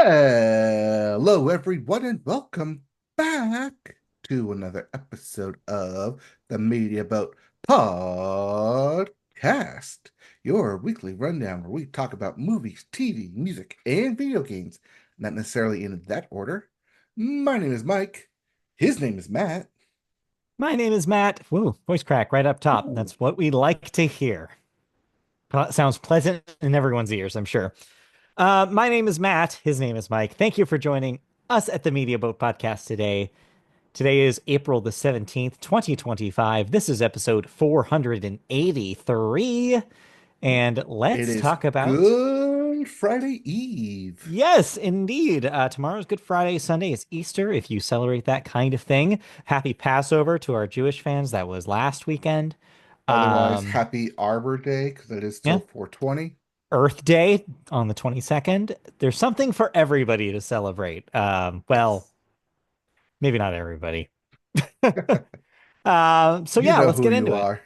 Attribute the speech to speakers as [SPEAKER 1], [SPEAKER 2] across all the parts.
[SPEAKER 1] Hello, everyone, and welcome back to another episode of the Media Boat Podcast, your weekly rundown where we talk about movies, TV, music, and video games, not necessarily in that order. My name is Mike. His name is Matt.
[SPEAKER 2] My name is Matt. Woo, voice crack right up top.
[SPEAKER 1] Ooh.
[SPEAKER 2] That's what we like to hear. Sounds pleasant in everyone's ears, I'm sure. My name is Matt. His name is Mike. Thank you for joining us at the Media Boat Podcast today. Today is April the 17th, 2025. This is episode 483. And
[SPEAKER 1] It
[SPEAKER 2] let's
[SPEAKER 1] is
[SPEAKER 2] talk about.
[SPEAKER 1] Good Friday Eve.
[SPEAKER 2] Yes, indeed. Tomorrow's Good Friday. Sunday is Easter, if you celebrate that kind of thing. Happy Passover to our Jewish fans. That was last weekend.
[SPEAKER 1] Otherwise,
[SPEAKER 2] Um,
[SPEAKER 1] happy Arbor Day because it is
[SPEAKER 2] yeah,
[SPEAKER 1] still 420.
[SPEAKER 2] Earth Day on the 22nd. There's something for everybody to celebrate. Well,
[SPEAKER 1] Yes.
[SPEAKER 2] maybe not everybody. So
[SPEAKER 1] You
[SPEAKER 2] yeah,
[SPEAKER 1] know
[SPEAKER 2] let's
[SPEAKER 1] who
[SPEAKER 2] get
[SPEAKER 1] you
[SPEAKER 2] into it.
[SPEAKER 1] are.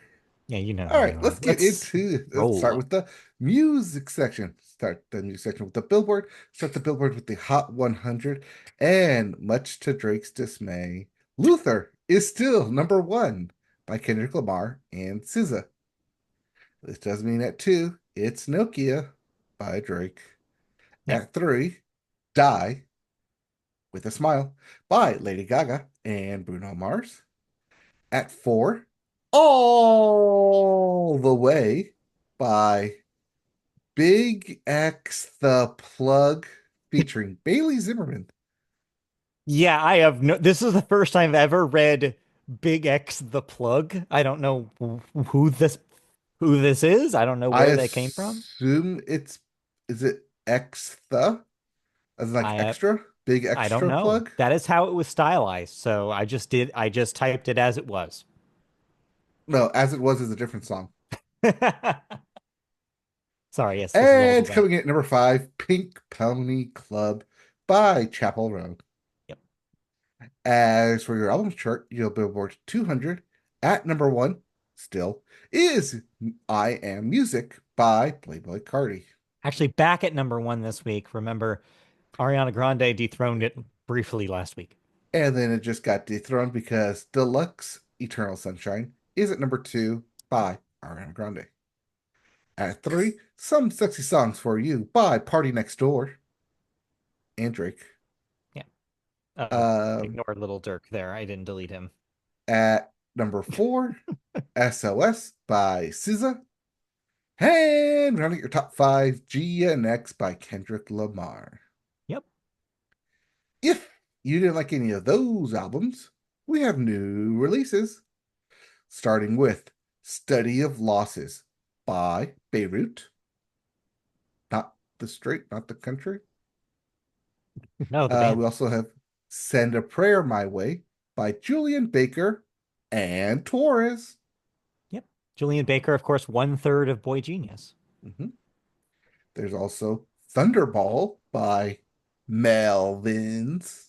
[SPEAKER 2] Yeah, you know
[SPEAKER 1] All
[SPEAKER 2] who
[SPEAKER 1] right,
[SPEAKER 2] you are.
[SPEAKER 1] let's get
[SPEAKER 2] Let's
[SPEAKER 1] into let's start
[SPEAKER 2] roll.
[SPEAKER 1] with the music section. Start the music section with the Billboard. Start the Billboard with the Hot 100. And much to Drake's dismay, Luther is still number one by Kendrick Lamar and SZA. This does mean at two, it's Nokia by Drake.
[SPEAKER 2] Yep.
[SPEAKER 1] At three, Die with a Smile by Lady Gaga and Bruno Mars. At four, All the Way by Big X the Plug featuring Bailey Zimmerman.
[SPEAKER 2] Yeah, I have no. This is the first time I've ever read Big X the Plug. I don't know who this is. I don't know
[SPEAKER 1] I
[SPEAKER 2] where they came from.
[SPEAKER 1] assume it's is it X the as in like
[SPEAKER 2] I
[SPEAKER 1] extra? Big
[SPEAKER 2] I don't
[SPEAKER 1] extra
[SPEAKER 2] know.
[SPEAKER 1] plug?
[SPEAKER 2] That is how it was stylized. So I just typed it as it was.
[SPEAKER 1] No, as it was is a different song.
[SPEAKER 2] Sorry, yes, this is all
[SPEAKER 1] And
[SPEAKER 2] design.
[SPEAKER 1] coming in at number five, Pink Pony Club by Chapel Roan.
[SPEAKER 2] Yep.
[SPEAKER 1] As for your album chart, your Billboard 200 at number one still is I Am Music by Playboy Cardi.
[SPEAKER 2] Actually, back at number one this week. Remember, Ariana Grande dethroned it briefly last week.
[SPEAKER 1] And then it just got dethroned because Deluxe Eternal Sunshine is at number two by Ariana Grande. At three, Some Sexy Songs for You by Party Next Door and Drake.
[SPEAKER 2] Yeah.
[SPEAKER 1] Um,
[SPEAKER 2] Ignored little Dirk there. I didn't delete him.
[SPEAKER 1] at number four, SOS by SZA. And rounding your top five, GNX by Kendrick Lamar.
[SPEAKER 2] Yep.
[SPEAKER 1] If you didn't like any of those albums, we have new releases, starting with Study of Losses by Beirut. Not the straight, not the country.
[SPEAKER 2] No, the band.
[SPEAKER 1] We also have Send a Prayer My Way by Julian Baker and Torres.
[SPEAKER 2] Yep. Julian Baker, of course, one third of Boy Genius.
[SPEAKER 1] Mhm. There's also Thunderball by Melvins.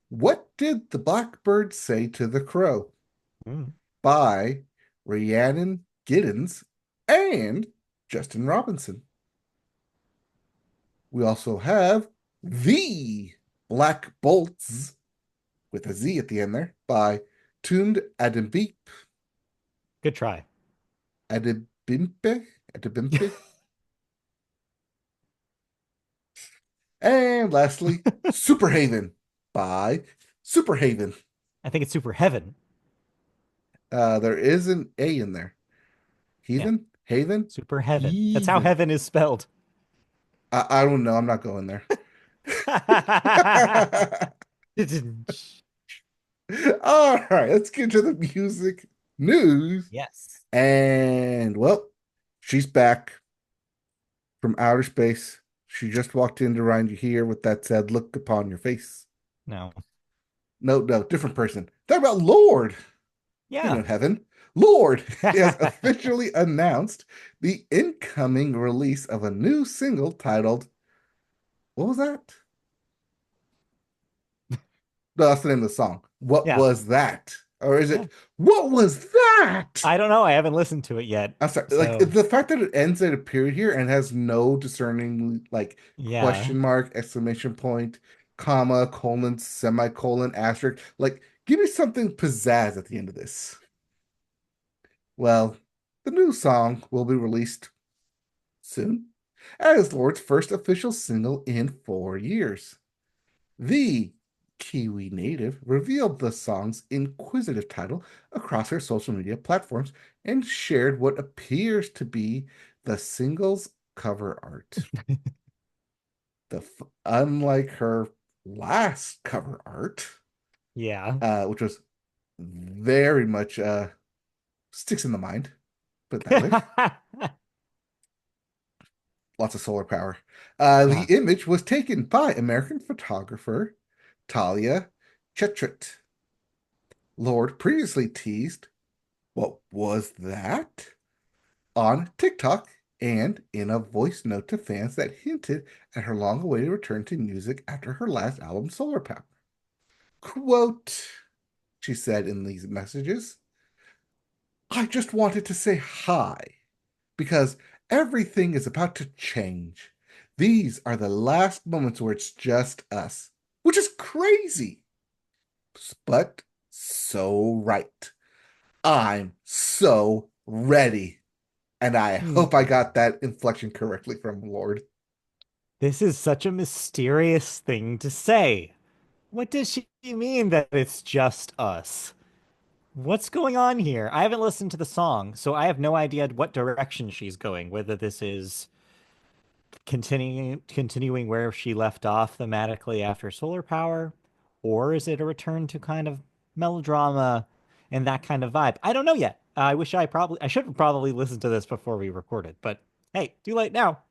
[SPEAKER 1] What Did the Blackbird Say to the Crow
[SPEAKER 2] Mm.
[SPEAKER 1] by Rhiannon Giddens and Justin Robinson. We also have The Black Bolts with a Z at the end there by Tuned Adebimpe.
[SPEAKER 2] Good try.
[SPEAKER 1] Adebimpe? Adebimpe? And lastly, Superhaven by Superhaven.
[SPEAKER 2] I think it's Super Heaven.
[SPEAKER 1] There is an A in there.
[SPEAKER 2] Yeah.
[SPEAKER 1] Heathen? Haven?
[SPEAKER 2] Super Heaven. That's how
[SPEAKER 1] Heathen.
[SPEAKER 2] heaven is spelled.
[SPEAKER 1] I don't know. I'm not going there. All right, let's get to the music news.
[SPEAKER 2] Yes.
[SPEAKER 1] And well, she's back from outer space. She just walked in to find you here with that sad look upon your face.
[SPEAKER 2] No.
[SPEAKER 1] No, no, different person. Talk about Lorde. You
[SPEAKER 2] Yeah.
[SPEAKER 1] know, heaven. Lorde has officially announced the incoming release of a new single titled, what was that? No, that's the name of the song. What
[SPEAKER 2] Yeah.
[SPEAKER 1] was that? Or is
[SPEAKER 2] Yeah.
[SPEAKER 1] it, what was that?
[SPEAKER 2] I don't know. I haven't listened to it yet.
[SPEAKER 1] I'm sorry, like
[SPEAKER 2] So,
[SPEAKER 1] the fact that it ends at a period here and has no discerning like
[SPEAKER 2] yeah.
[SPEAKER 1] question mark, exclamation point, comma, colon, semicolon, asterisk. Like, give me something pizzazz at the end of this. Well, the new song will be released soon as Lorde's first official single in 4 years. The Kiwi native revealed the song's inquisitive title across her social media platforms and shared what appears to be the single's cover art. Unlike her last cover art,
[SPEAKER 2] Yeah.
[SPEAKER 1] which was very much sticks in the mind, put it that way. Lots of solar power. The
[SPEAKER 2] Uh,
[SPEAKER 1] image was taken by American photographer Talia Chetrit. Lorde previously teased, "What was that?" on TikTok and in a voice note to fans that hinted at her long awaited return to music after her last album, Solar Power. Quote, she said in these messages, "I just wanted to say hi because everything is about to change. These are the last moments where it's just us," which is crazy, but so right. I'm so ready. And I
[SPEAKER 2] hmm.
[SPEAKER 1] hope I got that inflection correctly from Lorde.
[SPEAKER 2] This is such a mysterious thing to say. What does she mean that it's just us? What's going on here? I haven't listened to the song, so I have no idea what direction she's going, whether this is continuing where she left off thematically after Solar Power, or is it a return to kind of melodrama and that kind of vibe? I don't know yet. I should probably listen to this before we recorded, but hey, too late now.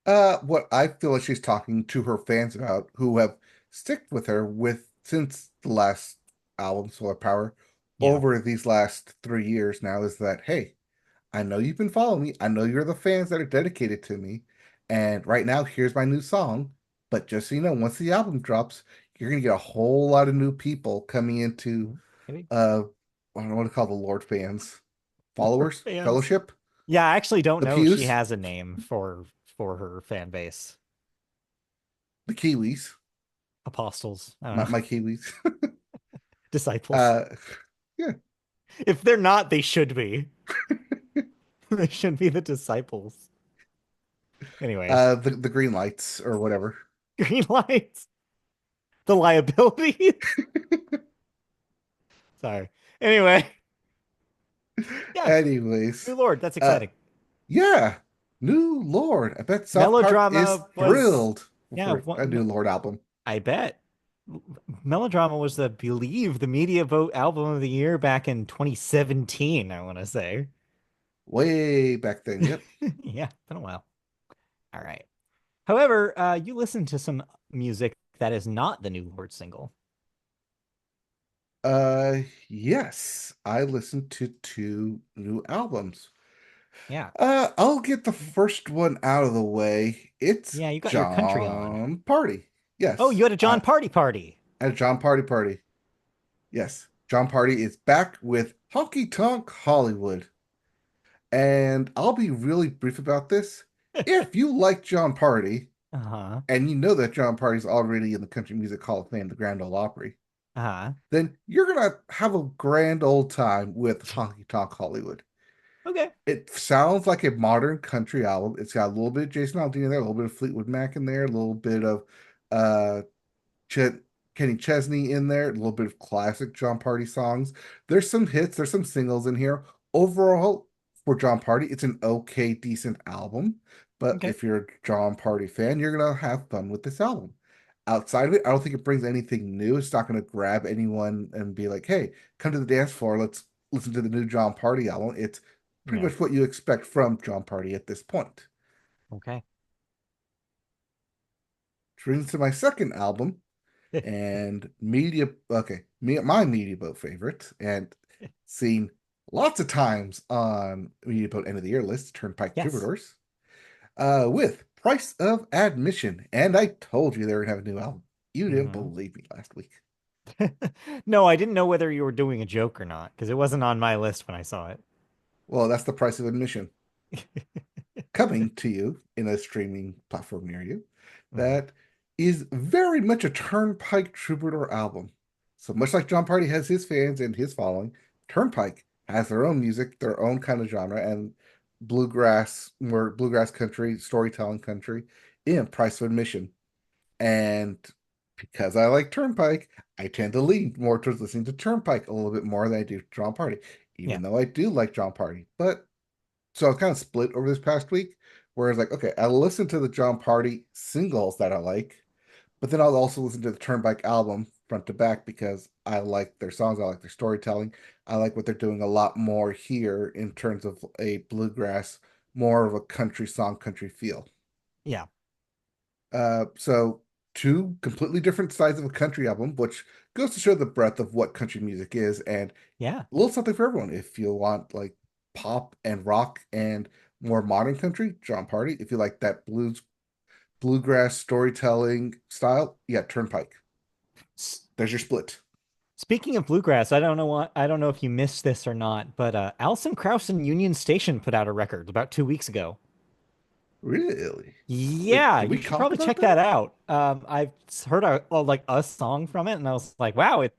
[SPEAKER 1] What I feel like she's talking to her fans about who have sticked with her with since the last album, Solar Power,
[SPEAKER 2] Yeah.
[SPEAKER 1] over these last 3 years now is that, hey, I know you've been following me. I know you're the fans that are dedicated to me. And right now, here's my new song. But just so you know, once the album drops, you're gonna get a whole lot of new people coming into
[SPEAKER 2] Maybe.
[SPEAKER 1] I don't know what to call the Lord fans. Followers?
[SPEAKER 2] Fans.
[SPEAKER 1] Fellowship?
[SPEAKER 2] Yeah, I actually don't
[SPEAKER 1] The
[SPEAKER 2] know if she
[SPEAKER 1] pews?
[SPEAKER 2] has a name for her fan base.
[SPEAKER 1] The Kiwis?
[SPEAKER 2] Apostles. I don't
[SPEAKER 1] My,
[SPEAKER 2] know.
[SPEAKER 1] my Kiwis.
[SPEAKER 2] Disciples.
[SPEAKER 1] uh yeah.
[SPEAKER 2] If they're not, they should be. They should be the disciples. Anyways,
[SPEAKER 1] The green lights or whatever.
[SPEAKER 2] green lights. The liabilities. Sorry. Anyway, yeah, new
[SPEAKER 1] Anyways,
[SPEAKER 2] Lord. That's
[SPEAKER 1] uh
[SPEAKER 2] exciting.
[SPEAKER 1] yeah. New Lord. I bet South Park is
[SPEAKER 2] Melodrama was,
[SPEAKER 1] thrilled
[SPEAKER 2] yeah,
[SPEAKER 1] for a new Lord album.
[SPEAKER 2] I bet. Melodrama was the believe the media vote album of the year back in 2017, I want to say.
[SPEAKER 1] Way back then. Yep.
[SPEAKER 2] Yeah, been a while. All right. However, you listen to some music that is not the new Lorde single.
[SPEAKER 1] Yes. I listened to two new albums.
[SPEAKER 2] Yeah.
[SPEAKER 1] I'll get the first one out of the way. It's
[SPEAKER 2] Yeah, you got your country on.
[SPEAKER 1] Jon Pardi.
[SPEAKER 2] Oh,
[SPEAKER 1] Yes.
[SPEAKER 2] you had a Jon Pardi party.
[SPEAKER 1] At a Jon Pardi party. Yes. Jon Pardi is back with Honky Tonk Hollywood. And I'll be really brief about this. If you like Jon Pardi,
[SPEAKER 2] Uh-huh.
[SPEAKER 1] and you know that Jon Pardi's already in the Country Music Hall of Fame, the Grand Ole Opry,
[SPEAKER 2] Uh-huh.
[SPEAKER 1] then you're gonna have a grand old time with Honky Tonk Hollywood.
[SPEAKER 2] Okay.
[SPEAKER 1] It sounds like a modern country album. It's got a little bit of Jason Aldean in there, a little bit of Fleetwood Mac in there, a little bit of uh Ch Kenny Chesney in there, a little bit of classic Jon Pardi songs. There's some hits, there's some singles in here. Overall, for Jon Pardi, it's an okay, decent album. But
[SPEAKER 2] Okay.
[SPEAKER 1] if you're a Jon Pardi fan, you're gonna have fun with this album. Outside of it, I don't think it brings anything new. It's not gonna grab anyone and be like, "Hey, come to the dance floor. Let's listen to the new Jon Pardi album." It's pretty
[SPEAKER 2] Yeah.
[SPEAKER 1] much what you expect from Jon Pardi at this point.
[SPEAKER 2] Okay.
[SPEAKER 1] Which brings us to my second album, and my media boat favorite, and seen lots of times on media boat end of the year list, Turnpike
[SPEAKER 2] Yes.
[SPEAKER 1] Troubadours, with Price of Admission. And I told you they were gonna have a new album. You didn't
[SPEAKER 2] Mm-hmm.
[SPEAKER 1] believe me last week.
[SPEAKER 2] No, I didn't know whether you were doing a joke or not because it wasn't on my list when I saw it.
[SPEAKER 1] Well, that's the price of admission. Coming to you in a streaming platform near you
[SPEAKER 2] Mhm.
[SPEAKER 1] that is very much a Turnpike Troubadour album. So much like Jon Pardi has his fans and his following, Turnpike has their own music, their own kind of genre, and bluegrass, more bluegrass country, storytelling country in price of admission. And because I like Turnpike, I tend to lean more towards listening to Turnpike a little bit more than I do Jon Pardi,
[SPEAKER 2] Yeah,
[SPEAKER 1] even though I do like Jon Pardi. But so I was kind of split over this past week, whereas like, okay, I listen to the Jon Pardi singles that I like, but then I'll also listen to the Turnpike album front to back because I like their songs, I like their storytelling, I like what they're doing a lot more here in terms of a bluegrass, more of a country song, country feel.
[SPEAKER 2] yeah,
[SPEAKER 1] So two completely different sides of a country album, which goes to show the breadth of what country music is, and
[SPEAKER 2] yeah.
[SPEAKER 1] a little something for everyone. If you want like pop and rock and more modern country, Jon Pardi. If you like that bluegrass storytelling style, yeah, Turnpike.
[SPEAKER 2] S
[SPEAKER 1] There's your split.
[SPEAKER 2] Speaking of bluegrass, I don't know if you missed this or not, but Alison Krauss and Union Station put out a record about 2 weeks ago.
[SPEAKER 1] Really? Wait,
[SPEAKER 2] Yeah,
[SPEAKER 1] did we
[SPEAKER 2] you should
[SPEAKER 1] talk
[SPEAKER 2] probably
[SPEAKER 1] about
[SPEAKER 2] check that
[SPEAKER 1] that?
[SPEAKER 2] out. I've heard like a song from it, and I was like, wow, it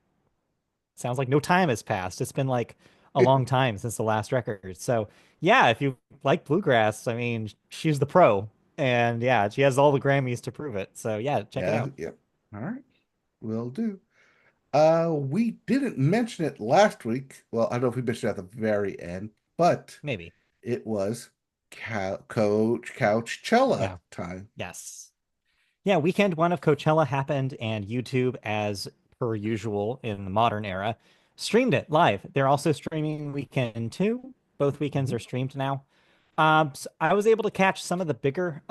[SPEAKER 2] sounds like no time has passed. It's been like a long time since the last record. So yeah, if you like bluegrass, I mean, she's the pro, and yeah, she has all the Grammys to prove it. So yeah, check it
[SPEAKER 1] Yeah,
[SPEAKER 2] out.
[SPEAKER 1] yep. All right, will do. We didn't mention it last week. Well, I don't know if we mentioned it at the very end, but
[SPEAKER 2] Maybe.
[SPEAKER 1] it was Coach Couchella
[SPEAKER 2] Yeah.
[SPEAKER 1] time.
[SPEAKER 2] Yes. Yeah, weekend one of Coachella happened, and YouTube, as per usual in the modern era, streamed it live. They're also streaming weekend two. Both weekends
[SPEAKER 1] Mhm.
[SPEAKER 2] are streamed now. So I was able to catch some of the bigger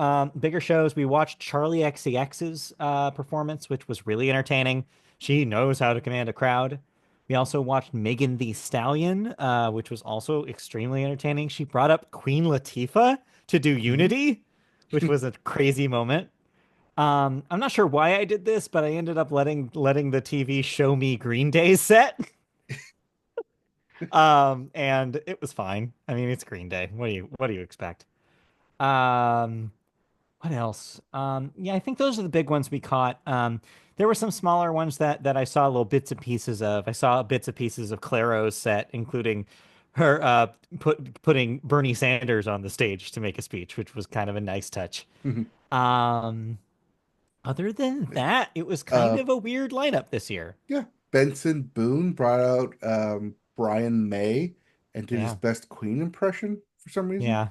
[SPEAKER 2] shows. We watched Charlie XCX's performance, which was really entertaining. She knows how to command a crowd. We also watched Megan Thee Stallion, which was also extremely entertaining. She brought up Queen Latifah to do
[SPEAKER 1] Mhm.
[SPEAKER 2] Unity, which was a crazy moment. I'm not sure why I did this, but I ended up letting the TV show me Green Day's set. And it was fine. I mean, it's Green Day. What do you expect? Um, what else? Yeah, I think those are the big ones we caught. There were some smaller ones that I saw little bits and pieces of. I saw bits and pieces of Claro's set, including her putting Bernie Sanders on the stage to make a speech, which was kind of a nice touch.
[SPEAKER 1] Mhm.
[SPEAKER 2] Um, Other than that, it was kind
[SPEAKER 1] Uh,
[SPEAKER 2] of a weird lineup this year.
[SPEAKER 1] yeah, Benson Boone brought out Brian May and did his
[SPEAKER 2] Yeah.
[SPEAKER 1] best Queen impression for some reason.
[SPEAKER 2] Yeah.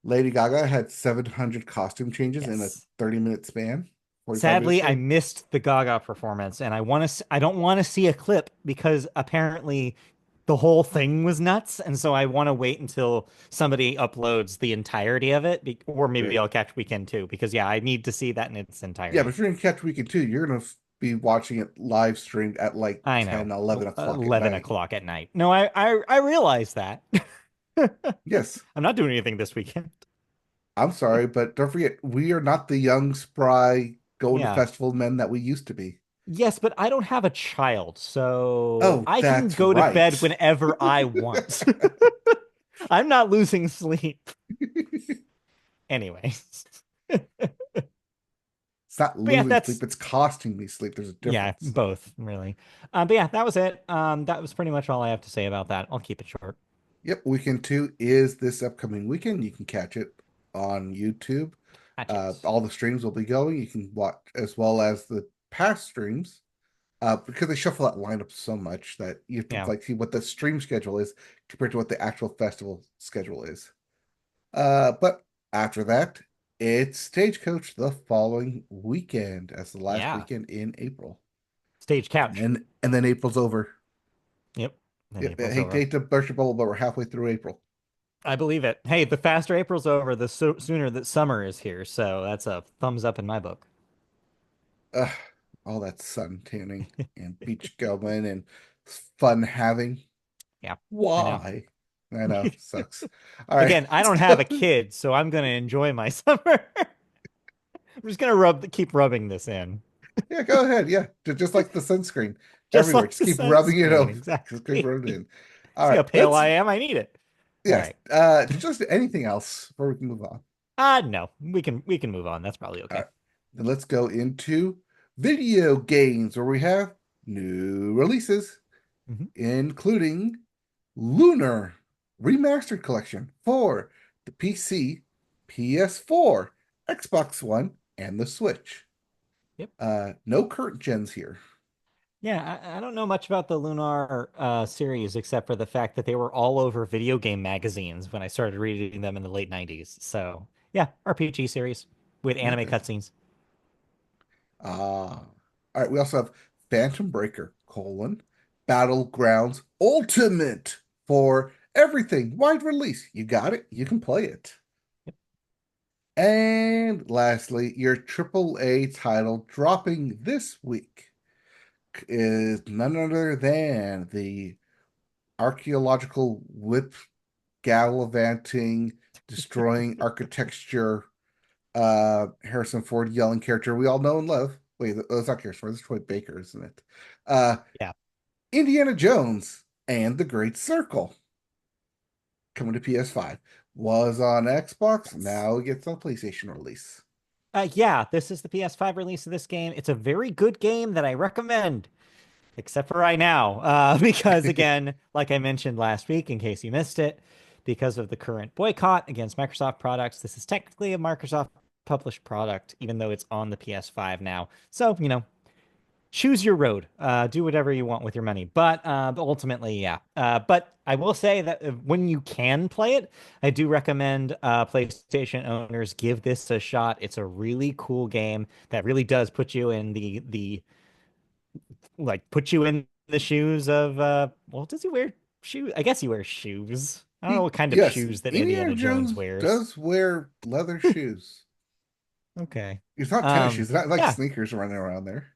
[SPEAKER 1] Lady Gaga had 700 costume changes in a
[SPEAKER 2] Yes.
[SPEAKER 1] 30-minute span, 45-minute
[SPEAKER 2] Sadly, I
[SPEAKER 1] span.
[SPEAKER 2] missed the Gaga performance, and I don't want to see a clip because apparently the whole thing was nuts, and so I want to wait until somebody uploads the entirety of it, or maybe
[SPEAKER 1] Right.
[SPEAKER 2] I'll catch Weekend too, because yeah, I need to see that in its
[SPEAKER 1] Yeah, but
[SPEAKER 2] entirety.
[SPEAKER 1] if you're gonna catch Weekend 2, you're gonna be watching it live streamed at like
[SPEAKER 2] I know,
[SPEAKER 1] 10, 11 o'clock at
[SPEAKER 2] 11
[SPEAKER 1] night.
[SPEAKER 2] o'clock at night. No, I realize that.
[SPEAKER 1] Yes,
[SPEAKER 2] I'm not doing anything this weekend.
[SPEAKER 1] I'm sorry, but don't forget, we are not the young, spry, going to
[SPEAKER 2] Yeah.
[SPEAKER 1] festival men that we used to be.
[SPEAKER 2] Yes, but I don't have a child, so
[SPEAKER 1] Oh,
[SPEAKER 2] I can
[SPEAKER 1] that's
[SPEAKER 2] go to bed
[SPEAKER 1] right.
[SPEAKER 2] whenever I want. I'm not losing sleep. Anyways.
[SPEAKER 1] It's not
[SPEAKER 2] But yeah,
[SPEAKER 1] losing sleep,
[SPEAKER 2] that's
[SPEAKER 1] it's costing me sleep. There's a
[SPEAKER 2] yeah,
[SPEAKER 1] difference.
[SPEAKER 2] both really. But yeah, that was it. That was pretty much all I have to say about that. I'll keep it short.
[SPEAKER 1] Yep, weekend two is this upcoming weekend. You can catch it on YouTube.
[SPEAKER 2] Hatches.
[SPEAKER 1] All the streams will be going. You can watch as well as the past streams. Because they shuffle that lineup so much that you have to
[SPEAKER 2] Yeah.
[SPEAKER 1] like see what the stream schedule is compared to what the actual festival schedule is. But after that, it's Stagecoach the following weekend as the last
[SPEAKER 2] Yeah.
[SPEAKER 1] weekend in April.
[SPEAKER 2] Stage
[SPEAKER 1] And
[SPEAKER 2] couch.
[SPEAKER 1] then April's over.
[SPEAKER 2] Yep. Then
[SPEAKER 1] Yep, I
[SPEAKER 2] April's
[SPEAKER 1] hate
[SPEAKER 2] over.
[SPEAKER 1] to burst your bubble, but we're halfway through April.
[SPEAKER 2] I believe it. Hey, the faster April's over, the sooner that summer is here. So that's a thumbs up in my book.
[SPEAKER 1] Ugh, all that sun tanning and beach going and fun having.
[SPEAKER 2] Yeah, I know.
[SPEAKER 1] Why? I know, sucks. All right.
[SPEAKER 2] Again, I don't have a kid, so I'm gonna enjoy my summer. I'm just gonna keep rubbing this in.
[SPEAKER 1] Yeah, go ahead. Yeah, just like the sunscreen.
[SPEAKER 2] Just
[SPEAKER 1] everywhere.
[SPEAKER 2] like
[SPEAKER 1] Just
[SPEAKER 2] the
[SPEAKER 1] keep rubbing it
[SPEAKER 2] sunscreen,
[SPEAKER 1] over. Just keep
[SPEAKER 2] exactly.
[SPEAKER 1] rubbing it in. All
[SPEAKER 2] See how
[SPEAKER 1] right,
[SPEAKER 2] pale
[SPEAKER 1] let's.
[SPEAKER 2] I am? I need it. All
[SPEAKER 1] Yes.
[SPEAKER 2] right.
[SPEAKER 1] Just anything else before we can move on.
[SPEAKER 2] No, we can move on. That's probably
[SPEAKER 1] All
[SPEAKER 2] okay.
[SPEAKER 1] right, then let's go into video games where we have new releases,
[SPEAKER 2] Mhm.
[SPEAKER 1] including Lunar Remastered Collection for the PC, PS4, Xbox One, and the Switch.
[SPEAKER 2] Yep.
[SPEAKER 1] No current gens here.
[SPEAKER 2] Yeah, I don't know much about the Lunar series except for the fact that they were all over video game magazines when I started reading them in the late 90s. So, yeah, RPG series with anime
[SPEAKER 1] Okay.
[SPEAKER 2] cutscenes.
[SPEAKER 1] All right. We also have Phantom Breaker, Battlegrounds Ultimate for everything. Wide release. You got it. You can play it. And lastly, your AAA title dropping this week is none other than the archaeological whip gallivanting, destroying architecture, Harrison Ford yelling character we all know and love. Wait, that's not Harrison Ford, that's Troy Baker, isn't it? Uh,
[SPEAKER 2] Yeah.
[SPEAKER 1] Indiana Jones and the Great Circle coming to PS5. Was on Xbox,
[SPEAKER 2] Yes.
[SPEAKER 1] now it gets a PlayStation release.
[SPEAKER 2] Yeah, this is the PS5 release of this game. It's a very good game that I recommend, except for right now. Because again, like I mentioned last week, in case you missed it, because of the current boycott against Microsoft products, this is technically a Microsoft published product, even though it's on the PS5 now. So, choose your road. Do whatever you want with your money. But ultimately, yeah. But I will say that when you can play it, I do recommend PlayStation owners give this a shot. It's a really cool game that really does put you in the put you in the shoes of well, does he wear shoes? I guess he wears shoes. I don't know what kind of
[SPEAKER 1] Yes,
[SPEAKER 2] shoes that
[SPEAKER 1] Indiana
[SPEAKER 2] Indiana Jones
[SPEAKER 1] Jones
[SPEAKER 2] wears.
[SPEAKER 1] does wear leather shoes.
[SPEAKER 2] Okay.
[SPEAKER 1] It's not tennis shoes, not like
[SPEAKER 2] Yeah,
[SPEAKER 1] sneakers running around there.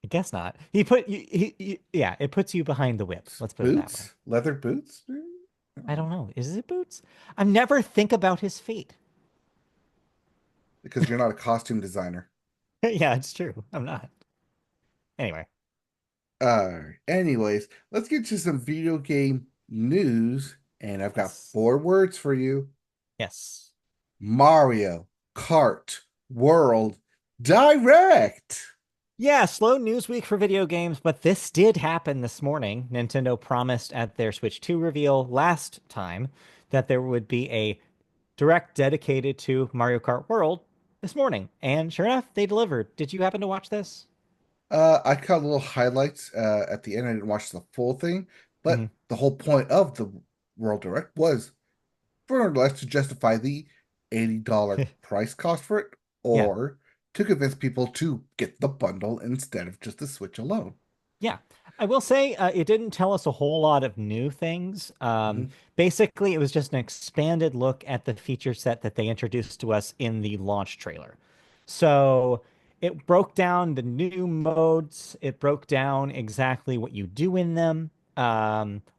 [SPEAKER 2] I guess not. He put you yeah, it puts you behind the whip. Let's put it that way.
[SPEAKER 1] Boots? Leather boots?
[SPEAKER 2] I don't know. Is it boots? I never think about his feet.
[SPEAKER 1] Because you're not a costume designer.
[SPEAKER 2] Yeah, it's true. I'm not. Anyway,
[SPEAKER 1] Anyways, let's get to some video game news. And I've got
[SPEAKER 2] yes.
[SPEAKER 1] 4 words for you.
[SPEAKER 2] Yes.
[SPEAKER 1] Mario Kart World Direct.
[SPEAKER 2] Yeah, slow news week for video games, but this did happen this morning. Nintendo promised at their Switch 2 reveal last time that there would be a direct dedicated to Mario Kart World this morning. And sure enough, they delivered. Did you happen to watch this?
[SPEAKER 1] I caught little highlights at the end. I didn't watch the full thing,
[SPEAKER 2] Hmm.
[SPEAKER 1] but the whole point of the World Direct was for less to justify the $80 price cost for it,
[SPEAKER 2] Yeah.
[SPEAKER 1] or to convince people to get the bundle instead of just the Switch alone.
[SPEAKER 2] Yeah, I will say it didn't tell us a whole lot of new things.
[SPEAKER 1] Mhm.
[SPEAKER 2] Basically, it was just an expanded look at the feature set that they introduced to us in the launch trailer. So it broke down the new modes. It broke down exactly what you do in them.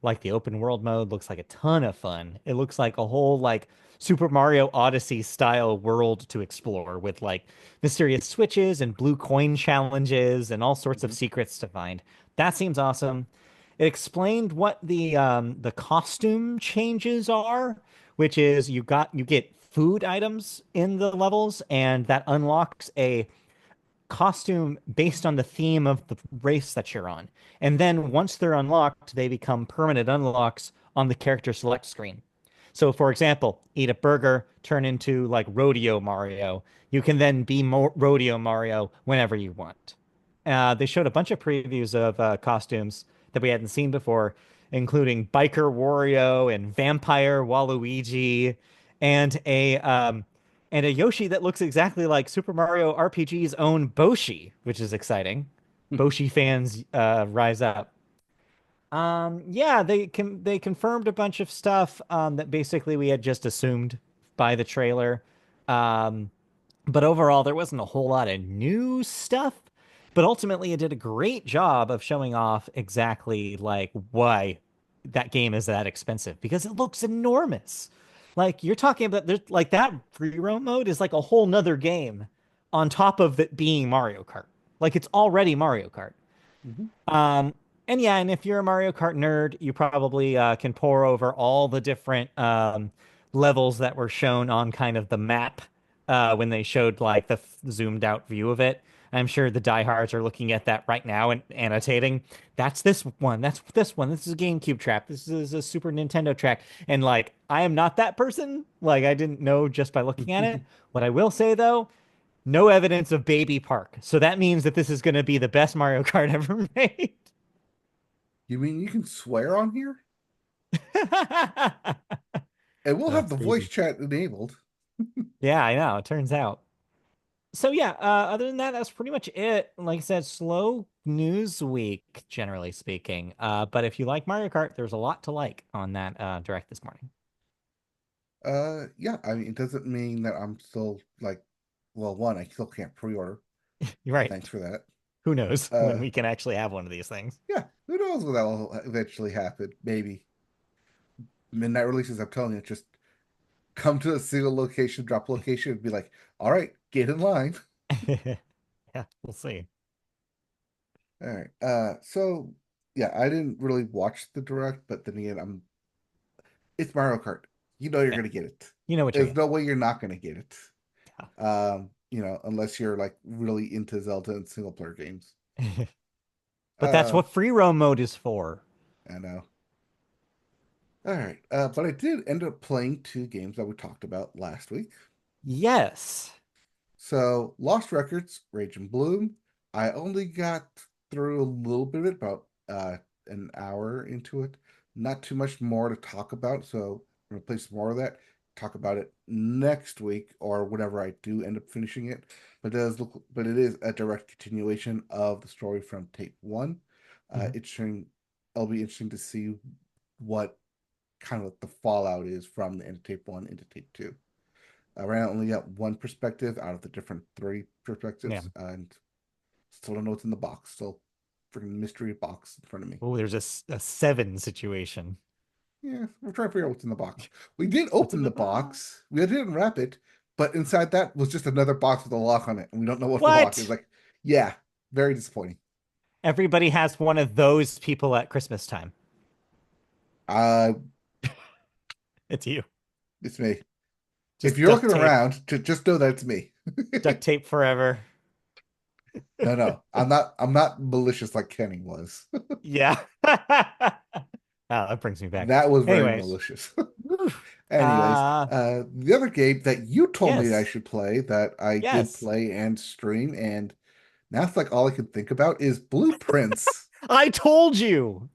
[SPEAKER 2] Like the open world mode looks like a ton of fun. It looks like a whole like Super Mario Odyssey style world to explore with like mysterious switches and blue coin challenges and all sorts of
[SPEAKER 1] Mhm.
[SPEAKER 2] secrets to find. That seems awesome. It explained what the costume changes are, which is you get food items in the levels, and that unlocks a costume based on the theme of the race that you're on. And then once they're unlocked, they become permanent unlocks on the character select screen. So, for example, eat a burger, turn into like Rodeo Mario. You can then be Rodeo Mario whenever you want. They showed a bunch of previews of costumes that we hadn't seen before, including Biker Wario and Vampire Waluigi, and a Yoshi that looks exactly like Super Mario RPG's own Boshi, which is exciting. Boshi fans rise up. Yeah, they confirmed a bunch of stuff that basically we had just assumed by the trailer. Um, but overall, there wasn't a whole lot of new stuff. But ultimately, it did a great job of showing off exactly like why that game is that expensive because it looks enormous. Like you're talking about, there's like that free roam mode is like a whole nother game on top of it being Mario Kart. Like it's already Mario Kart.
[SPEAKER 1] Hmm.
[SPEAKER 2] Um, and yeah, and if you're a Mario Kart nerd, you probably can pore over all the different levels that were shown on kind of the map when they showed like the zoomed out view of it. I'm sure the diehards are looking at that right now and annotating. That's this one. That's this one. This is a GameCube track. This is a Super Nintendo track. And like, I am not that person. Like, I didn't know just by looking at it. What I will say though, no evidence of Baby Park. So that means that this is going to be the best Mario Kart ever made.
[SPEAKER 1] You mean you can swear on here? And we'll have
[SPEAKER 2] That's
[SPEAKER 1] the voice
[SPEAKER 2] crazy.
[SPEAKER 1] chat enabled.
[SPEAKER 2] Yeah, I know. It turns out. So yeah, other than that, that's pretty much it. Like I said, slow news week, generally speaking. But if you like Mario Kart, there's a lot to like on that direct this morning.
[SPEAKER 1] Yeah, I mean, it doesn't mean that I'm still like, well, one, I still can't pre-order.
[SPEAKER 2] You're right.
[SPEAKER 1] Thanks for that.
[SPEAKER 2] Who knows when
[SPEAKER 1] Uh,
[SPEAKER 2] we can actually have one of these things?
[SPEAKER 1] yeah, who knows when that will eventually happen? Maybe midnight releases. I'm telling you, just come to a single location, drop location, and be like, all right, get in line.
[SPEAKER 2] Yeah, we'll see.
[SPEAKER 1] All right. So yeah, I didn't really watch the direct, but then again, it's Mario Kart. You know you're
[SPEAKER 2] Yeah,
[SPEAKER 1] gonna get it.
[SPEAKER 2] you know what you're
[SPEAKER 1] There's
[SPEAKER 2] getting.
[SPEAKER 1] no way you're not gonna get it.
[SPEAKER 2] Yeah.
[SPEAKER 1] Unless you're like really into Zelda and single player games.
[SPEAKER 2] But that's
[SPEAKER 1] Uh,
[SPEAKER 2] what free roam mode is for.
[SPEAKER 1] I know. All right. But I did end up playing two games that we talked about last week.
[SPEAKER 2] Yes.
[SPEAKER 1] So, Lost Records, Rage and Bloom. I only got through a little bit of it, about an hour into it. Not too much more to talk about, so I'm gonna play some more of that. Talk about it next week or whenever I do end up finishing it. But it is a direct continuation of the story from tape one.
[SPEAKER 2] Mhm.
[SPEAKER 1] Interesting. It'll be interesting to see what kind of the fallout is from the end of tape one into tape two. Right now, I only got one perspective out of the different three
[SPEAKER 2] Yeah.
[SPEAKER 1] perspectives, and still don't know what's in the box. Still, freaking mystery box in front of me.
[SPEAKER 2] Oh, there's a seven situation.
[SPEAKER 1] Yeah, we're trying to figure out what's in the box. We did
[SPEAKER 2] What's in
[SPEAKER 1] open
[SPEAKER 2] the
[SPEAKER 1] the
[SPEAKER 2] box?
[SPEAKER 1] box. We didn't wrap it, but inside that was just another box with a lock on it, and we don't know what the lock is.
[SPEAKER 2] What?
[SPEAKER 1] Like, yeah, very disappointing.
[SPEAKER 2] Everybody has one of those people at Christmas time.
[SPEAKER 1] Uh,
[SPEAKER 2] It's you.
[SPEAKER 1] it's me. If
[SPEAKER 2] Just
[SPEAKER 1] you're
[SPEAKER 2] duct
[SPEAKER 1] looking
[SPEAKER 2] tape,
[SPEAKER 1] around, just know that it's me.
[SPEAKER 2] duct tape forever.
[SPEAKER 1] No, no, I'm not. I'm not malicious like Kenny was.
[SPEAKER 2] Yeah. Oh, that brings me back.
[SPEAKER 1] That was very
[SPEAKER 2] Anyways.
[SPEAKER 1] malicious.
[SPEAKER 2] Oof.
[SPEAKER 1] Anyways, the other game that you told me I
[SPEAKER 2] Yes.
[SPEAKER 1] should play that I did
[SPEAKER 2] Yes.
[SPEAKER 1] play and stream, and now it's like all I can think about is Blueprints.
[SPEAKER 2] I told you.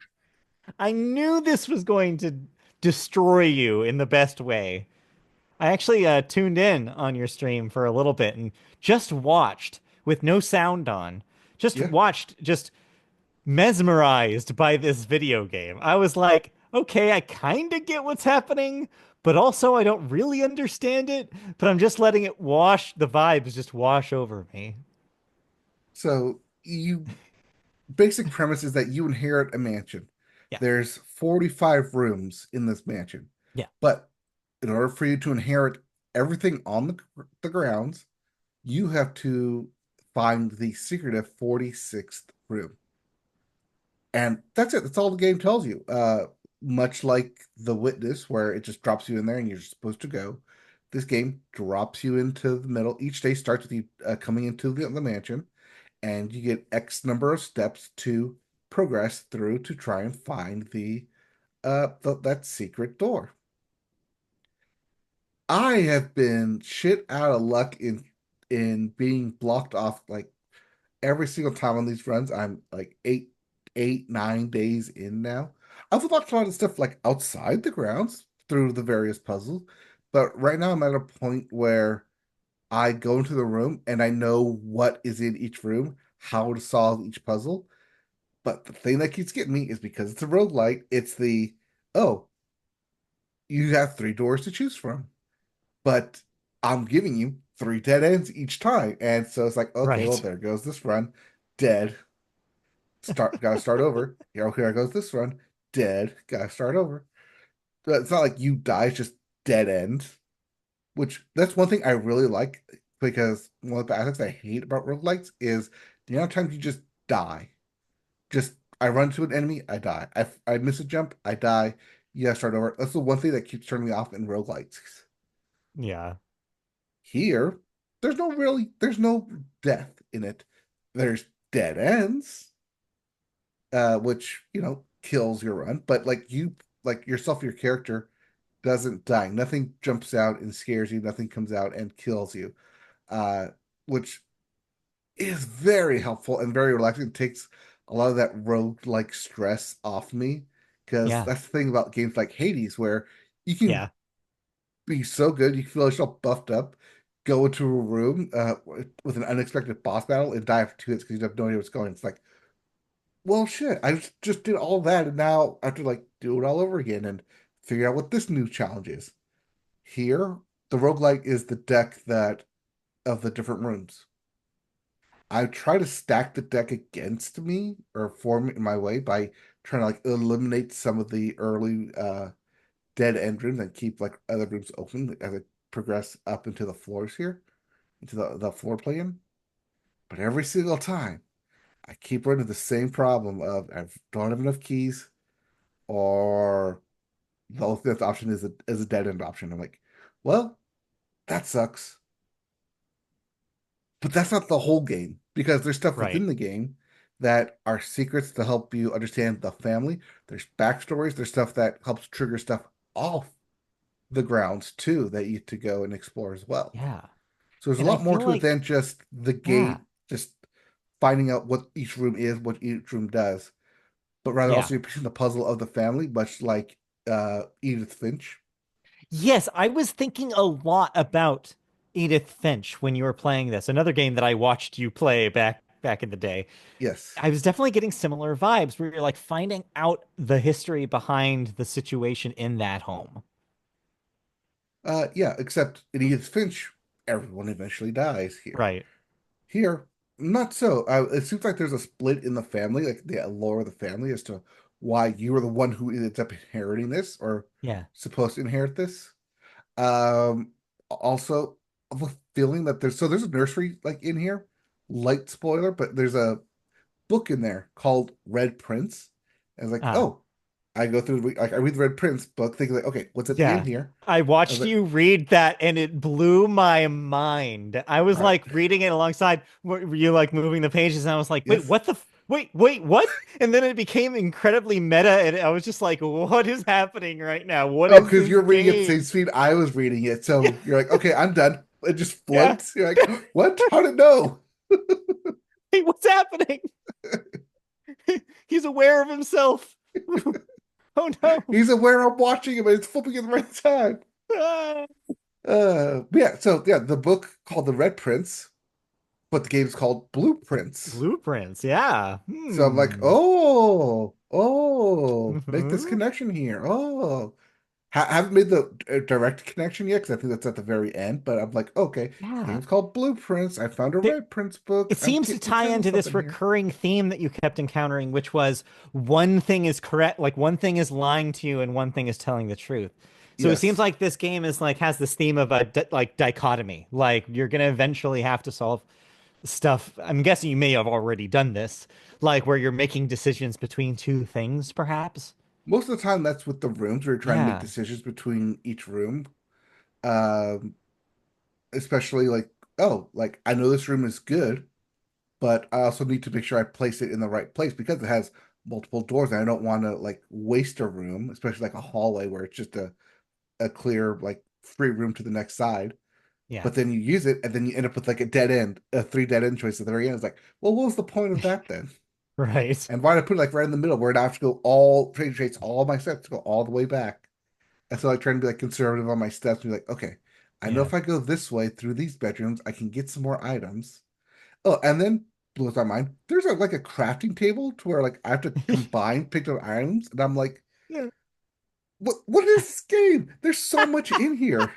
[SPEAKER 2] I knew this was going to destroy you in the best way. I actually tuned in on your stream for a little bit and just watched with no sound on. Just
[SPEAKER 1] Yeah.
[SPEAKER 2] watched, just mesmerized by this video game. I was like, okay, I kind of get what's happening, but also I don't really understand it, but I'm just letting it wash, the vibes just wash over me.
[SPEAKER 1] So you basic premise is that you inherit a mansion.
[SPEAKER 2] Yeah.
[SPEAKER 1] There's 45 rooms in this mansion.
[SPEAKER 2] Yeah.
[SPEAKER 1] But in order for you to inherit everything on the grounds, you have to find the secretive 46th room. And that's it. That's all the game tells you. Much like The Witness, where it just drops you in there and you're supposed to go. This game drops you into the middle. Each day starts with you coming into the mansion, and you get X number of steps to progress through to try and find that secret door. I have been shit out of luck in being blocked off like every single time on these runs. I'm like 9 days in now. I've unlocked a lot of stuff like outside the grounds through the various puzzles, but right now I'm at a point where I go into the room and I know what is in each room, how to solve each puzzle. But the thing that keeps getting me is because it's a roguelite, it's oh, you have three doors to choose from, but I'm giving you three dead ends each time. And so it's like, okay, well,
[SPEAKER 2] Right.
[SPEAKER 1] there goes this run, dead. Gotta start over. Here goes this run. Dead. Gotta start over. But it's not like you die, it's just dead end. Which that's one thing I really like because one of the aspects I hate about roguelikes is the amount of times you just die. Just I run to an enemy, I die. I miss a jump, I die. You gotta start over. That's the one thing that keeps turning me off in roguelites.
[SPEAKER 2] Yeah.
[SPEAKER 1] Here, there's no death in it. There's dead ends, which kills your run. But like yourself, your character doesn't die. Nothing jumps out and scares you. Nothing comes out and kills you, uh, which is very helpful and very relaxing. It takes a lot of that rogue like stress off me because
[SPEAKER 2] Yeah.
[SPEAKER 1] that's the thing about games like Hades, where you can
[SPEAKER 2] Yeah.
[SPEAKER 1] be so good, you can feel yourself buffed up, go into a room with an unexpected boss battle and die after 2 hits because you have no idea what's going. It's like, well, shit, I just did all that and now I have to like do it all over again and figure out what this new challenge is. Here, the roguelike is the deck that of the different rooms. I try to stack the deck against me or form it in my way by trying to like eliminate some of the early dead end rooms and keep like other rooms open as I progress up into the floors here, into the floor plan. But every single time I keep running the same problem of I don't have enough keys or the only fifth option is a dead end option. I'm like, well, that sucks. But that's not the whole game because there's stuff
[SPEAKER 2] Right.
[SPEAKER 1] within the game that are secrets to help you understand the family. There's backstories. There's stuff that helps trigger stuff off the grounds too that you get to go and explore as well.
[SPEAKER 2] Yeah.
[SPEAKER 1] So there's a
[SPEAKER 2] And I
[SPEAKER 1] lot more
[SPEAKER 2] feel
[SPEAKER 1] to it
[SPEAKER 2] like,
[SPEAKER 1] than just the
[SPEAKER 2] yeah.
[SPEAKER 1] gate, just finding out what each room is, what each room does, but rather
[SPEAKER 2] Yeah.
[SPEAKER 1] also you're piecing the puzzle of the family, much like Edith Finch.
[SPEAKER 2] Yes, I was thinking a lot about Edith Finch when you were playing this. Another game that I watched you play back in the day.
[SPEAKER 1] Yes.
[SPEAKER 2] I was definitely getting similar vibes where you're like finding out the history behind the situation in that home.
[SPEAKER 1] Yeah, except in Edith Finch, everyone eventually dies here.
[SPEAKER 2] Right.
[SPEAKER 1] Here, not so. It seems like there's a split in the family, like the lore of the family, as to why you are the one who ends up inheriting this or
[SPEAKER 2] Yeah.
[SPEAKER 1] supposed to inherit this. Also, I have a feeling that there's a nursery like in here, light spoiler, but there's a book in there called Red Prince. And it's like,
[SPEAKER 2] Ah.
[SPEAKER 1] oh, I go through like I read the Red Prince book, thinking like, okay, what's at the end
[SPEAKER 2] Yeah.
[SPEAKER 1] here?
[SPEAKER 2] I
[SPEAKER 1] I was
[SPEAKER 2] watched
[SPEAKER 1] like,
[SPEAKER 2] you read that and it blew my mind. I was
[SPEAKER 1] all right,
[SPEAKER 2] like reading it alongside were you like moving the pages and I was like, wait,
[SPEAKER 1] yes.
[SPEAKER 2] what the wait, what? And then it became incredibly meta and I was just like, what is happening right now? What
[SPEAKER 1] Oh,
[SPEAKER 2] is
[SPEAKER 1] because
[SPEAKER 2] this
[SPEAKER 1] you're reading at the same
[SPEAKER 2] game?
[SPEAKER 1] speed I was reading it.
[SPEAKER 2] Yeah.
[SPEAKER 1] So you're like, okay, I'm done. It just
[SPEAKER 2] Yeah.
[SPEAKER 1] flipped. You're like, what? How did it know?
[SPEAKER 2] Hey, what's happening? He's aware of himself. Oh no.
[SPEAKER 1] He's aware I'm watching him and it's flipping at the right time.
[SPEAKER 2] Ah.
[SPEAKER 1] So the book called The Red Prince, but the game's called Blueprints.
[SPEAKER 2] Blueprints, yeah.
[SPEAKER 1] So I'm like,
[SPEAKER 2] Hmm.
[SPEAKER 1] oh, make this
[SPEAKER 2] Hmm.
[SPEAKER 1] connection here. Oh, haven't made the direct connection yet because I think that's at the very end. But I'm like, okay,
[SPEAKER 2] Yeah.
[SPEAKER 1] game's called Blueprints. I found a
[SPEAKER 2] There,
[SPEAKER 1] Red Prince book.
[SPEAKER 2] it
[SPEAKER 1] I'm
[SPEAKER 2] seems to
[SPEAKER 1] getting
[SPEAKER 2] tie
[SPEAKER 1] kind of
[SPEAKER 2] into this
[SPEAKER 1] something here.
[SPEAKER 2] recurring theme that you kept encountering, which was one thing is correct, like one thing is lying to you and one thing is telling the truth. So it seems
[SPEAKER 1] Yes,
[SPEAKER 2] like this game is like has this theme of a like dichotomy. Like you're gonna eventually have to solve stuff. I'm guessing you may have already done this, like where you're making decisions between two things, perhaps.
[SPEAKER 1] most of the time that's with the rooms. We're trying to make
[SPEAKER 2] Yeah,
[SPEAKER 1] decisions between each room. Um, Especially like, oh, like I know this room is good, but I also need to make sure I place it in the right place because it has multiple doors and I don't want to like waste a room, especially like a hallway where it's just a clear like free room to the next side.
[SPEAKER 2] yeah,
[SPEAKER 1] But then you use it and then you end up with like a dead end, a three dead end choice at the very end. It's like, well, what was the point of that then?
[SPEAKER 2] right.
[SPEAKER 1] And why did I put it like right in the middle where it I have to go all trace all my steps to go all the way back? And so I try to be like conservative on my steps and be like, okay, I know
[SPEAKER 2] Yeah.
[SPEAKER 1] if I go this way through these bedrooms, I can get some more items. Oh, and then blows my mind. There's like a crafting table to where like I have to combine picked up items, and I'm like,
[SPEAKER 2] Yeah.
[SPEAKER 1] what is this game? There's so much in here.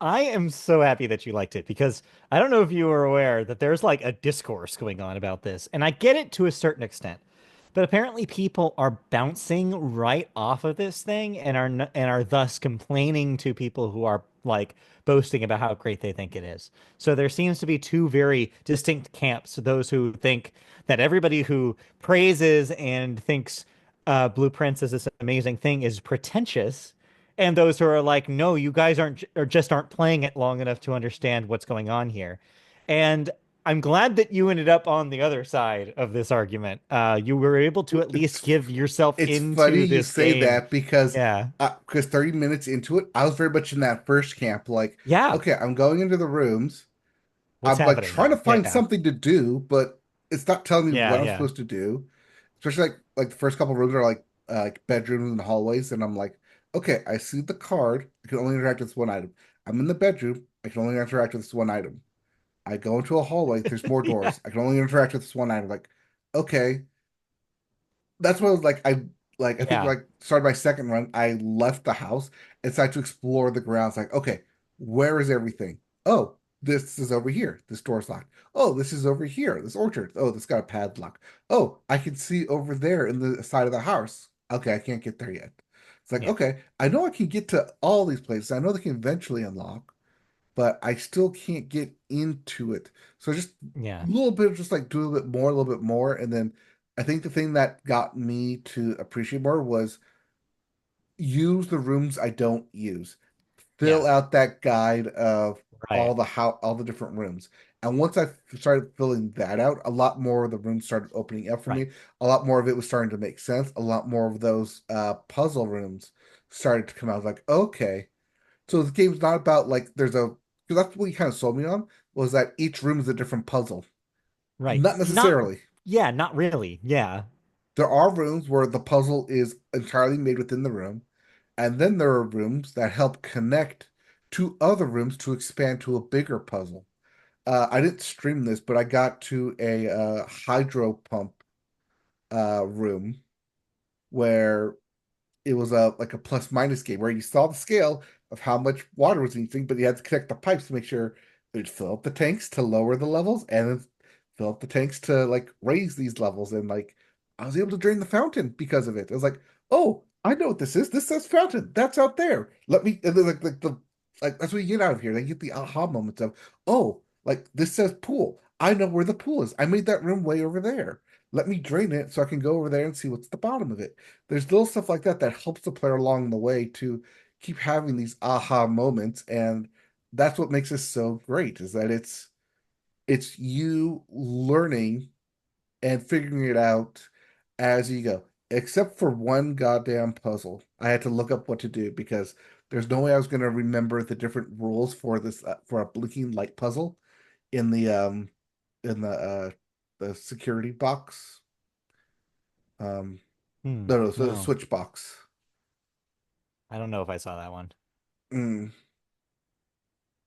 [SPEAKER 2] I am so happy that you liked it because I don't know if you were aware that there's like a discourse going on about this, and I get it to a certain extent. but apparently people are bouncing right off of this thing and are thus complaining to people who are like boasting about how great they think it is. So there seems to be two very distinct camps: those who think that everybody who praises and thinks Blueprints is this amazing thing is pretentious, and those who are like, no, you guys aren't or just aren't playing it long enough to understand what's going on here. And I'm glad that you ended up on the other side of this argument. You were able to at least
[SPEAKER 1] It's
[SPEAKER 2] give yourself
[SPEAKER 1] it's funny
[SPEAKER 2] into
[SPEAKER 1] you
[SPEAKER 2] this
[SPEAKER 1] say
[SPEAKER 2] game.
[SPEAKER 1] that because
[SPEAKER 2] Yeah.
[SPEAKER 1] 30 minutes into it, I was very much in that first camp. Like,
[SPEAKER 2] Yeah.
[SPEAKER 1] okay, I'm going into the rooms.
[SPEAKER 2] What's
[SPEAKER 1] I'm like
[SPEAKER 2] happening
[SPEAKER 1] trying to
[SPEAKER 2] here?
[SPEAKER 1] find
[SPEAKER 2] Yeah.
[SPEAKER 1] something to do, but it's not telling me
[SPEAKER 2] Yeah.
[SPEAKER 1] what I'm
[SPEAKER 2] Yeah.
[SPEAKER 1] supposed to do. Especially like the first couple rooms are like bedrooms and hallways, and I'm like, okay, I see the card. I can only interact with this one item. I'm in the bedroom. I can only interact with this one item. I go into a hallway. There's more
[SPEAKER 2] Yeah.
[SPEAKER 1] doors. I can only interact with this one item. Like, okay, that's what I was like. I think
[SPEAKER 2] Yeah.
[SPEAKER 1] like started my second run. I left the house and started to explore the grounds. Like, okay, where is everything? Oh, this is over here. This door's locked. Oh, this is over here. This orchard. Oh, this got a padlock. Oh, I can see over there in the side of the house. Okay, I can't get there yet. It's like,
[SPEAKER 2] Yeah.
[SPEAKER 1] okay, I know I can get to all these places. I know they can eventually unlock, but I still can't get into it. So just
[SPEAKER 2] Yeah.
[SPEAKER 1] a little bit of just like do a little bit more, a little bit more. And then I think the thing that got me to appreciate more was use the rooms I don't use.
[SPEAKER 2] Yeah.
[SPEAKER 1] Fill out that guide of
[SPEAKER 2] Right.
[SPEAKER 1] all the different rooms. And once I started filling that out, a lot more of the rooms started opening up for
[SPEAKER 2] Right.
[SPEAKER 1] me. A lot more of it was starting to make sense. A lot more of those puzzle rooms started to come out. I was like, okay, so the game's not about like there's a because that's what you kind of sold me on was that each room is a different puzzle.
[SPEAKER 2] Right.
[SPEAKER 1] Not
[SPEAKER 2] Not,
[SPEAKER 1] necessarily.
[SPEAKER 2] yeah, not really. Yeah.
[SPEAKER 1] There are rooms where the puzzle is entirely made within the room, and then there are rooms that help connect to other rooms to expand to a bigger puzzle. I didn't stream this, but I got to a hydro pump room where it was a like a plus minus game where you saw the scale of how much water was using, but you had to connect the pipes to make sure it would fill up the tanks to lower the levels and then fill up the tanks to like raise these levels. And like I was able to drain the fountain because of it. I was like, oh, I know what this is. This says fountain. That's out there. Let me and then like the like that's what you get out of here. They get the aha moments of, oh, like this says pool. I know where the pool is. I made that room way over there. Let me drain it so I can go over there and see what's the bottom of it. There's little stuff like that that helps the player along the way to keep having these aha moments, and that's what makes this so great is that it's you learning and figuring it out as you go. Except for one goddamn puzzle, I had to look up what to do because there's no way I was going to remember the different rules for this for a blinking light puzzle in the security box. Um,
[SPEAKER 2] Hmm.
[SPEAKER 1] no, no, the
[SPEAKER 2] No,
[SPEAKER 1] switch box.
[SPEAKER 2] I don't know if I saw that one.
[SPEAKER 1] Mm.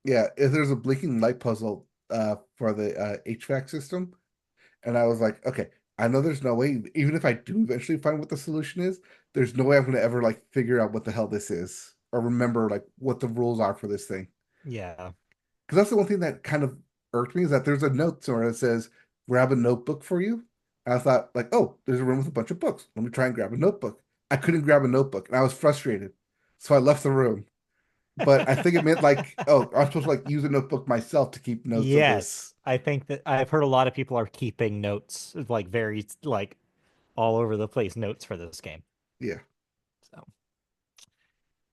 [SPEAKER 1] Yeah, if there's a blinking light puzzle for the HVAC system, and I was like, okay, I know there's no way, even if I do eventually find what the solution is, there's no way I'm gonna ever like figure out what the hell this is or remember like what the rules are for this thing.
[SPEAKER 2] Yeah.
[SPEAKER 1] Because that's the one thing that kind of irked me is that there's a note somewhere that says grab a notebook for you. And I thought like, oh, there's a room with a bunch of books. Let me try and grab a notebook. I couldn't grab a notebook, and I was frustrated, so I left the room. But I think it meant like, oh, I'm supposed to like use a notebook myself to keep notes of this.
[SPEAKER 2] Yes. I think that I've heard a lot of people are keeping notes, like very like all over the place notes for this game.
[SPEAKER 1] Yeah.
[SPEAKER 2] So,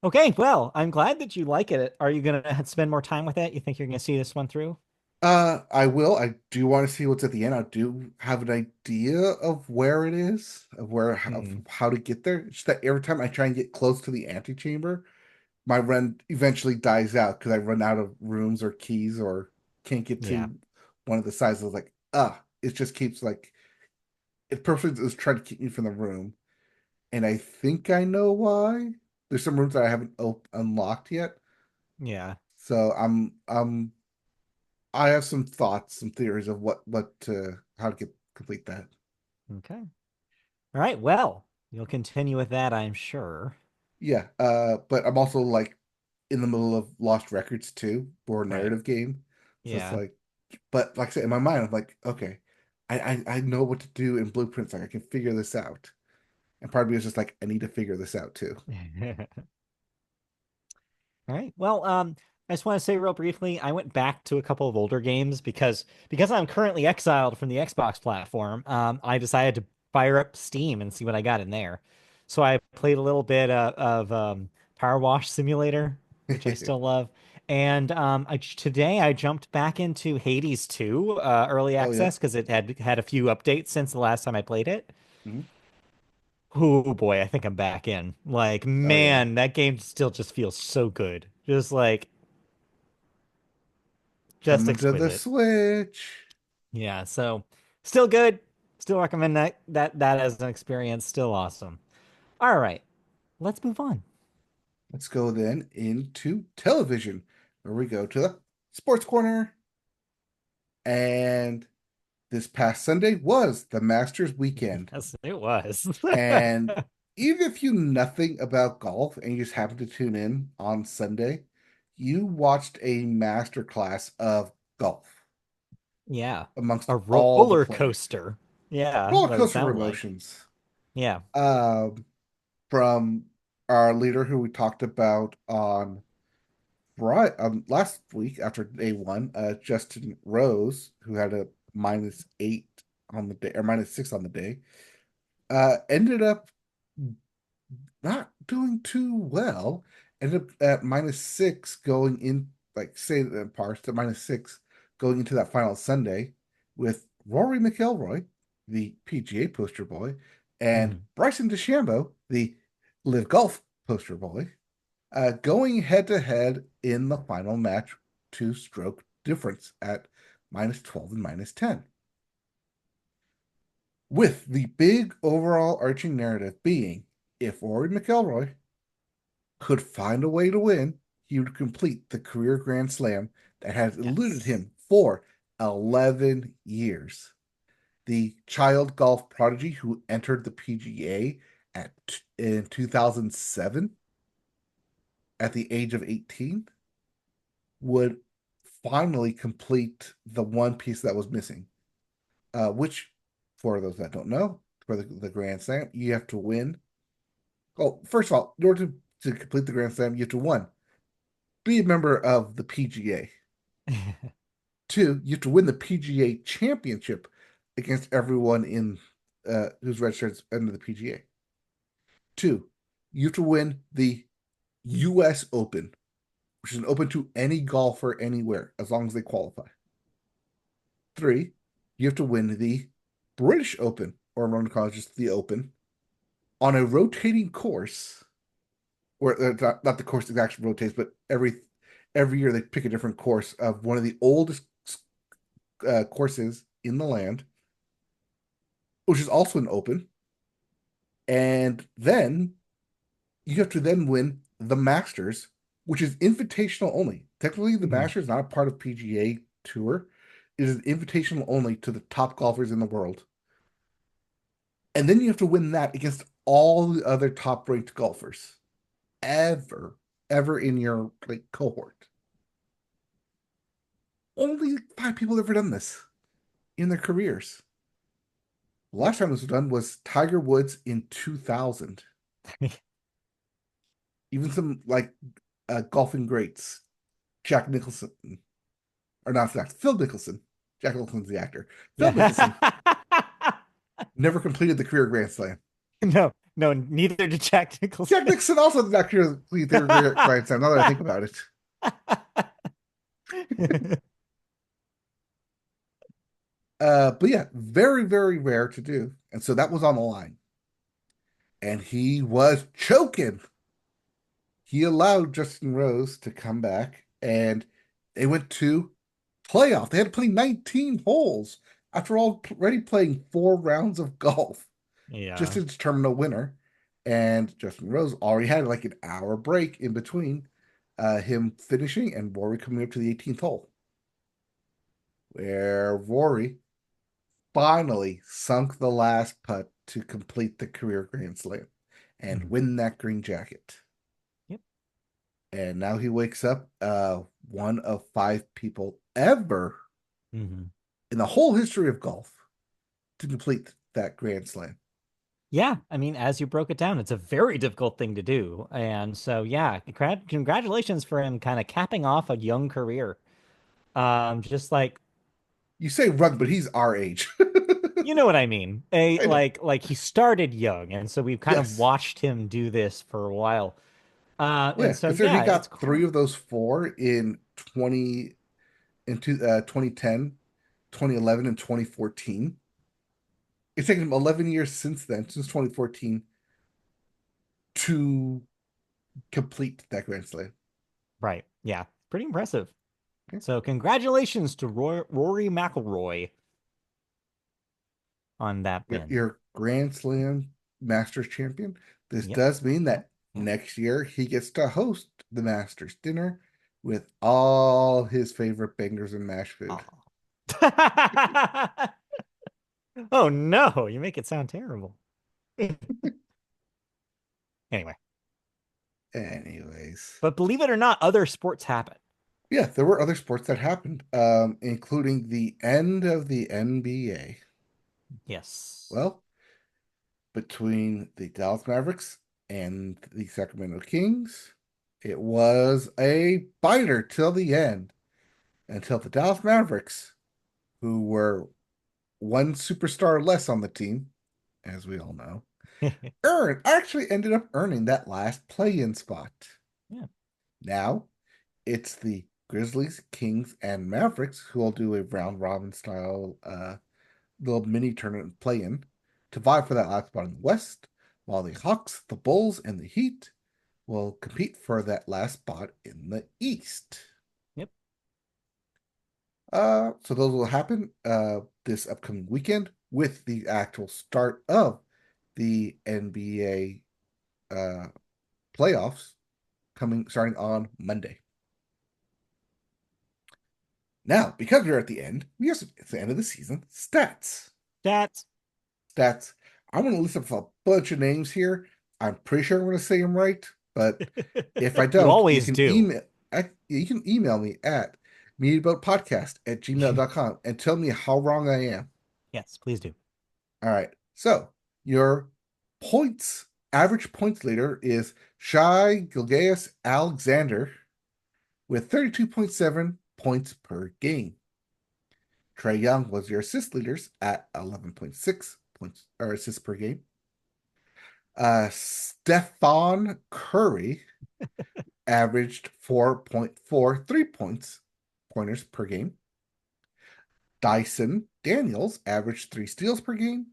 [SPEAKER 2] okay, well, I'm glad that you like it. Are you gonna spend more time with it? You think you're gonna see this one through?
[SPEAKER 1] I will. I do want to see what's at the end. I do have an idea of where it is, of
[SPEAKER 2] Hmm.
[SPEAKER 1] how to get there. It's just that every time I try and get close to the antechamber, my run eventually dies out because I run out of rooms or keys or can't get
[SPEAKER 2] Yeah.
[SPEAKER 1] to one of the sides. I was like, it just keeps like it perfectly is trying to keep me from the room. And I think I know why. There's some rooms that I haven't unlocked yet.
[SPEAKER 2] Yeah.
[SPEAKER 1] So I have some thoughts, some theories of what to how to get complete that.
[SPEAKER 2] Okay. All right. Well, you'll continue with that, I'm sure.
[SPEAKER 1] Yeah, but I'm also like in the middle of Lost Records too, for a
[SPEAKER 2] Right.
[SPEAKER 1] narrative game. So it's
[SPEAKER 2] Yeah.
[SPEAKER 1] like, but like I said, in my mind, I'm like, okay, I know what to do in blueprints. Like I can figure this out. And part of me is just like, I need to figure this out too.
[SPEAKER 2] All right. Well, I just want to say real briefly, I went back to a couple of older games because I'm currently exiled from the Xbox platform. I decided to fire up Steam and see what I got in there. So I played a little bit of Power Wash Simulator, which I still love. And today I jumped back into Hades 2 early
[SPEAKER 1] Oh yeah.
[SPEAKER 2] access because it had a few updates since the last time I played it.
[SPEAKER 1] Mhm.
[SPEAKER 2] Oh boy, I think I'm back in. Like,
[SPEAKER 1] Oh yeah.
[SPEAKER 2] man, that game still just feels so good. Just like, just
[SPEAKER 1] Coming to the
[SPEAKER 2] exquisite.
[SPEAKER 1] Switch.
[SPEAKER 2] Yeah, so still good. Still recommend that as an experience. Still awesome. All right, let's move on.
[SPEAKER 1] Let's go then into television, where we go to the sports corner. And this past Sunday was the Masters weekend.
[SPEAKER 2] Yes, it was.
[SPEAKER 1] And even if you know nothing about golf and you just happen to tune in on Sunday, you watched a master class of golf
[SPEAKER 2] Yeah,
[SPEAKER 1] amongst
[SPEAKER 2] a
[SPEAKER 1] all the
[SPEAKER 2] roller
[SPEAKER 1] players.
[SPEAKER 2] coaster. Yeah,
[SPEAKER 1] Roller
[SPEAKER 2] what it
[SPEAKER 1] coaster of
[SPEAKER 2] sounded like.
[SPEAKER 1] emotions.
[SPEAKER 2] Yeah.
[SPEAKER 1] Um, from our leader who we talked about on last week after day one, Justin Rose, who had a -8 on the day or -6 on the day, ended up not doing too well. Ended up at -6 going in, like say the parts to -6 going into that final Sunday with Rory McIlroy, the PGA poster boy, and
[SPEAKER 2] Mhm.
[SPEAKER 1] Bryson DeChambeau, the Live Golf poster boy, going head to head in the final match, two-stroke difference at -12 and -10. With the big overall arching narrative being if Rory McIlroy could find a way to win, he would complete the career Grand Slam that has eluded
[SPEAKER 2] Yes.
[SPEAKER 1] him for 11 years. The child golf prodigy who entered the PGA in 2007 at the age of 18 would finally complete the one piece that was missing, which, for those that don't know, for the Grand Slam, you have to win. Oh, first of all, in order to complete the Grand Slam, you have to one, be a member of the PGA. Two, you have to win the PGA championship against everyone in who's registered under the PGA. Two, you have to win the US Open, which is open to any golfer anywhere as long as they qualify. Three, you have to win the British Open, or I'm call it just the Open, on a rotating course, or not the course that actually rotates, but every year they pick a different course of one of the oldest courses in the land, which is also an Open, and then you have to then win the Masters, which is invitational only. Technically, the
[SPEAKER 2] Mhm.
[SPEAKER 1] Masters is not a part of PGA Tour. It is invitational only to the top golfers in the world. And then you have to win that against all the other top ranked golfers ever, ever in your like cohort. Only five people have ever done this in their careers. The last time this was done was Tiger Woods in 2000. Even some like golfing greats, Jack Nicholson, or not Jack, Phil Nicholson. Jack Nicholson's the actor. Phil
[SPEAKER 2] Yeah.
[SPEAKER 1] Nicholson never completed the career Grand Slam.
[SPEAKER 2] No, no, neither did Jack
[SPEAKER 1] Jack
[SPEAKER 2] Nicholson.
[SPEAKER 1] Nicholson also did not complete the career Grand Slam. Now that I think about it, but yeah, very, very rare to do. And so that was on the line. And he was choking. He allowed Justin Rose to come back and they went to playoff. They had to play 19 holes after already playing 4 rounds of golf just
[SPEAKER 2] Yeah.
[SPEAKER 1] to determine a winner. And Justin Rose already had like an hour break in between him finishing and Rory coming up to the 18th hole, where Rory finally sunk the last putt to complete the career Grand Slam and
[SPEAKER 2] Mhm.
[SPEAKER 1] win that green jacket.
[SPEAKER 2] Yep.
[SPEAKER 1] And now he wakes up one of five people ever
[SPEAKER 2] Hmm.
[SPEAKER 1] in the whole history of golf to complete that Grand Slam.
[SPEAKER 2] Yeah, I mean, as you broke it down, it's a very difficult thing to do. And so, yeah, congratulations for him kind of capping off a young career. Just like,
[SPEAKER 1] You say run, but he's our age.
[SPEAKER 2] you know what I mean? A
[SPEAKER 1] I know.
[SPEAKER 2] like he started young, and so we've kind of
[SPEAKER 1] Yes.
[SPEAKER 2] watched him do this for a while. And
[SPEAKER 1] Yeah.
[SPEAKER 2] so
[SPEAKER 1] Consider he
[SPEAKER 2] yeah, it's
[SPEAKER 1] got three
[SPEAKER 2] cool.
[SPEAKER 1] of those four in 2010, 2011, and 2014. It's taken him 11 years since then, since 2014, to complete that Grand Slam.
[SPEAKER 2] Right. Yeah. Pretty impressive.
[SPEAKER 1] Okay.
[SPEAKER 2] So congratulations to Rory McIlroy on that win.
[SPEAKER 1] Your Grand Slam Masters champion. This
[SPEAKER 2] Yep.
[SPEAKER 1] does mean
[SPEAKER 2] Yep.
[SPEAKER 1] that
[SPEAKER 2] Yep.
[SPEAKER 1] next year he gets to host the Masters dinner with all his favorite bangers and mash food.
[SPEAKER 2] Oh. Oh no, you make it sound terrible. Anyway,
[SPEAKER 1] Anyways,
[SPEAKER 2] but believe it or not, other sports happen.
[SPEAKER 1] yeah, there were other sports that happened, including the end of the NBA.
[SPEAKER 2] Yes.
[SPEAKER 1] Well, between the Dallas Mavericks and the Sacramento Kings, it was a biter till the end until the Dallas Mavericks, who were one superstar less on the team, as we all know, actually ended up earning that last play-in spot.
[SPEAKER 2] Yeah.
[SPEAKER 1] Now it's the Grizzlies, Kings, and Mavericks who will do a round robin style little mini tournament play-in to vie for that last spot in the West, while the Hawks, the Bulls, and the Heat will compete for that last spot in the East.
[SPEAKER 2] Yep.
[SPEAKER 1] So those will happen this upcoming weekend with the actual start of the NBA playoffs coming starting on Monday. Now, because we're at the end, it's the end of the season.
[SPEAKER 2] That's
[SPEAKER 1] Stats. I'm going to list up a bunch of names here. I'm pretty sure I'm going to say them right, but if I
[SPEAKER 2] you
[SPEAKER 1] don't,
[SPEAKER 2] always do.
[SPEAKER 1] you can email me at meetaboutpodcast@gmail.com and tell me how wrong I am.
[SPEAKER 2] Yes, please do.
[SPEAKER 1] All right. So your average points leader is Shai Gilgeous Alexander with 32.7 points per game. Trae Young was your assist leaders at 11.6 points or assists per game. Stephon Curry averaged 4.43 pointers per game. Dyson Daniels averaged 3 steals per game.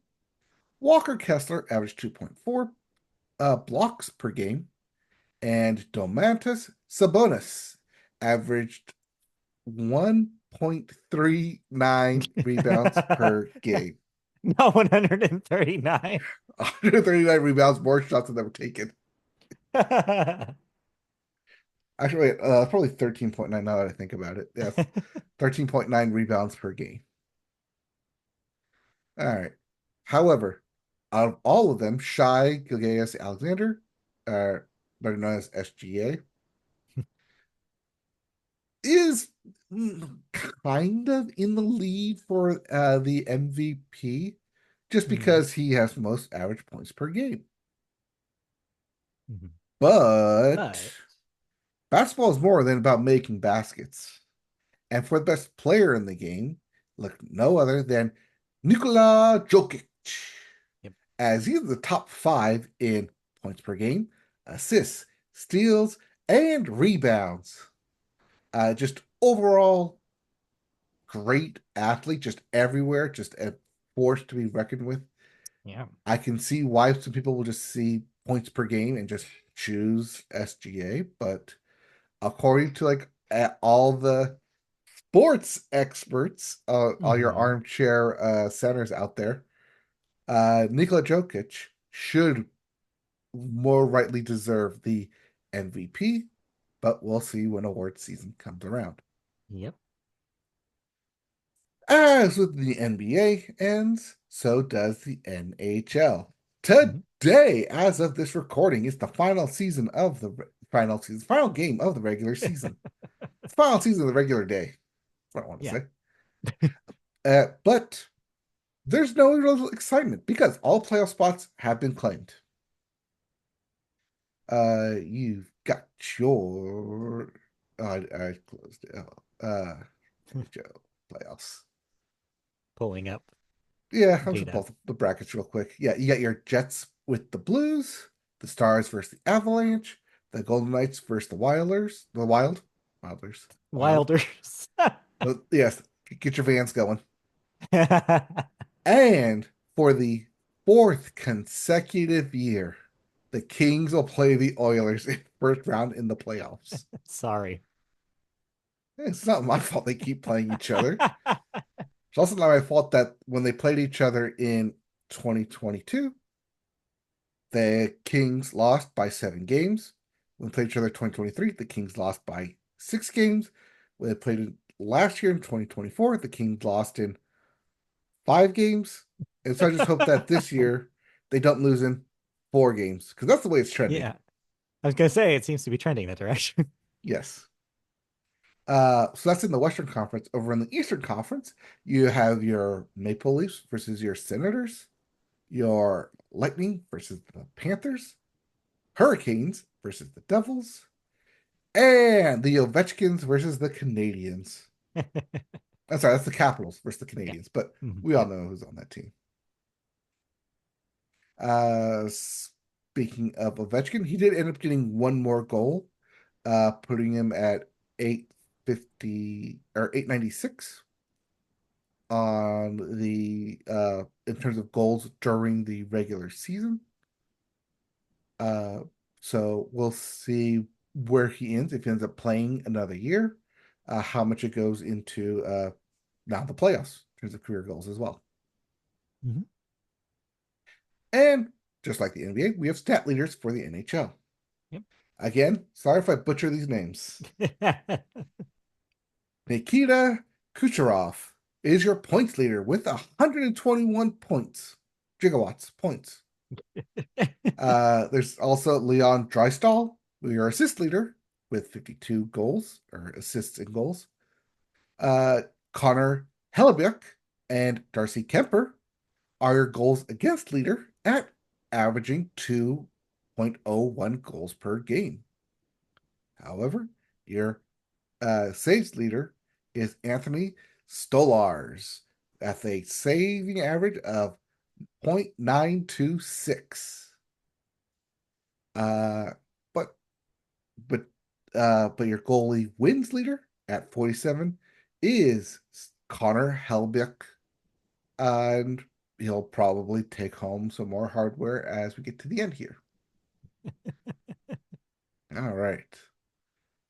[SPEAKER 1] Walker Kessler averaged 2.4 blocks per game. And Domantas Sabonis averaged 1.39 rebounds per game.
[SPEAKER 2] No 139.
[SPEAKER 1] 139 rebounds, more shots than ever taken. Actually, probably 13.9 now that I think about it. Yes, 13.9 rebounds per game. All right. However, out of all of them, Shai Gilgeous Alexander, better known as SGA, is kind of in the lead for the MVP just
[SPEAKER 2] Mhm.
[SPEAKER 1] because he has the most average points per game.
[SPEAKER 2] Mhm.
[SPEAKER 1] But
[SPEAKER 2] But
[SPEAKER 1] basketball is more than about making baskets. And for the best player in the game, look no other than Nikola Jokic,
[SPEAKER 2] yep.
[SPEAKER 1] as he's the top five in points per game, assists, steals, and rebounds. Just overall great athlete, just everywhere, just a force to be reckoned with.
[SPEAKER 2] Yeah.
[SPEAKER 1] I can see why some people will just see points per game and just choose SGA, but according to like all the sports experts, all your
[SPEAKER 2] Hmm.
[SPEAKER 1] armchair centers out there, Nikola Jokic should more rightly deserve the MVP, but we'll see when award season comes around.
[SPEAKER 2] Yep.
[SPEAKER 1] As with the NBA ends, so does the NHL.
[SPEAKER 2] Mhm.
[SPEAKER 1] Today, as of this recording, is the final game of the regular season. It's the final season of the regular day. That's what I want to
[SPEAKER 2] Yeah.
[SPEAKER 1] say. But there's no real excitement because all playoff spots have been claimed. You've got your I closed it out. NHL playoffs.
[SPEAKER 2] Pulling up
[SPEAKER 1] Yeah, I'm just
[SPEAKER 2] data.
[SPEAKER 1] pull the brackets real quick. Yeah, you got your Jets with the Blues, the Stars versus the Avalanche, the Golden Knights versus the Wilders, Wild.
[SPEAKER 2] Wilders.
[SPEAKER 1] But yes, get your Vans going. And for the fourth consecutive year, the Kings will play the Oilers in first round in the playoffs.
[SPEAKER 2] Sorry.
[SPEAKER 1] It's not my fault they keep playing each other. It's also not my fault that when they played each other in 2022, the Kings lost by 7 games. When they played each other in 2023, the Kings lost by 6 games. When they played last year in 2024, the Kings lost in 5 games. And so I just hope that this year they don't lose in 4 games because that's the way it's trending.
[SPEAKER 2] Yeah. I was gonna say it seems to be trending that direction.
[SPEAKER 1] Yes. So that's in the Western Conference. Over in the Eastern Conference, you have your Maple Leafs versus your Senators, your Lightning versus the Panthers, Hurricanes versus the Devils, and the Ovechkins versus the Canadians. I'm sorry, that's the Capitals versus the
[SPEAKER 2] Yeah.
[SPEAKER 1] Canadians, but
[SPEAKER 2] Mhm.
[SPEAKER 1] we all
[SPEAKER 2] Yep.
[SPEAKER 1] know who's on that team. Speaking of Ovechkin, he did end up getting one more goal, putting him at 850 or 896 on the in terms of goals during the regular season. Uh, so we'll see where he ends if he ends up playing another year, how much it goes into now the playoffs in terms of career goals as well.
[SPEAKER 2] Mhm.
[SPEAKER 1] And just like the NBA, we have stat leaders for the NHL.
[SPEAKER 2] Yep.
[SPEAKER 1] Again, sorry if I butcher these names. Nikita Kucherov is your points leader with 121 points, gigawatts points. There's also Leon Drysdale, your assist leader with 52 goals or assists and goals. Uh, Connor Hellebuyck and Darcy Kemper are your goals against leader at averaging 2.01 goals per game. However, your saves leader is Anthony Stolars at a saving average of 0.926. Uh, but but but your goalie wins leader at 47 is Connor Helbick, and he'll probably take home some more hardware as we get to the end here. All right.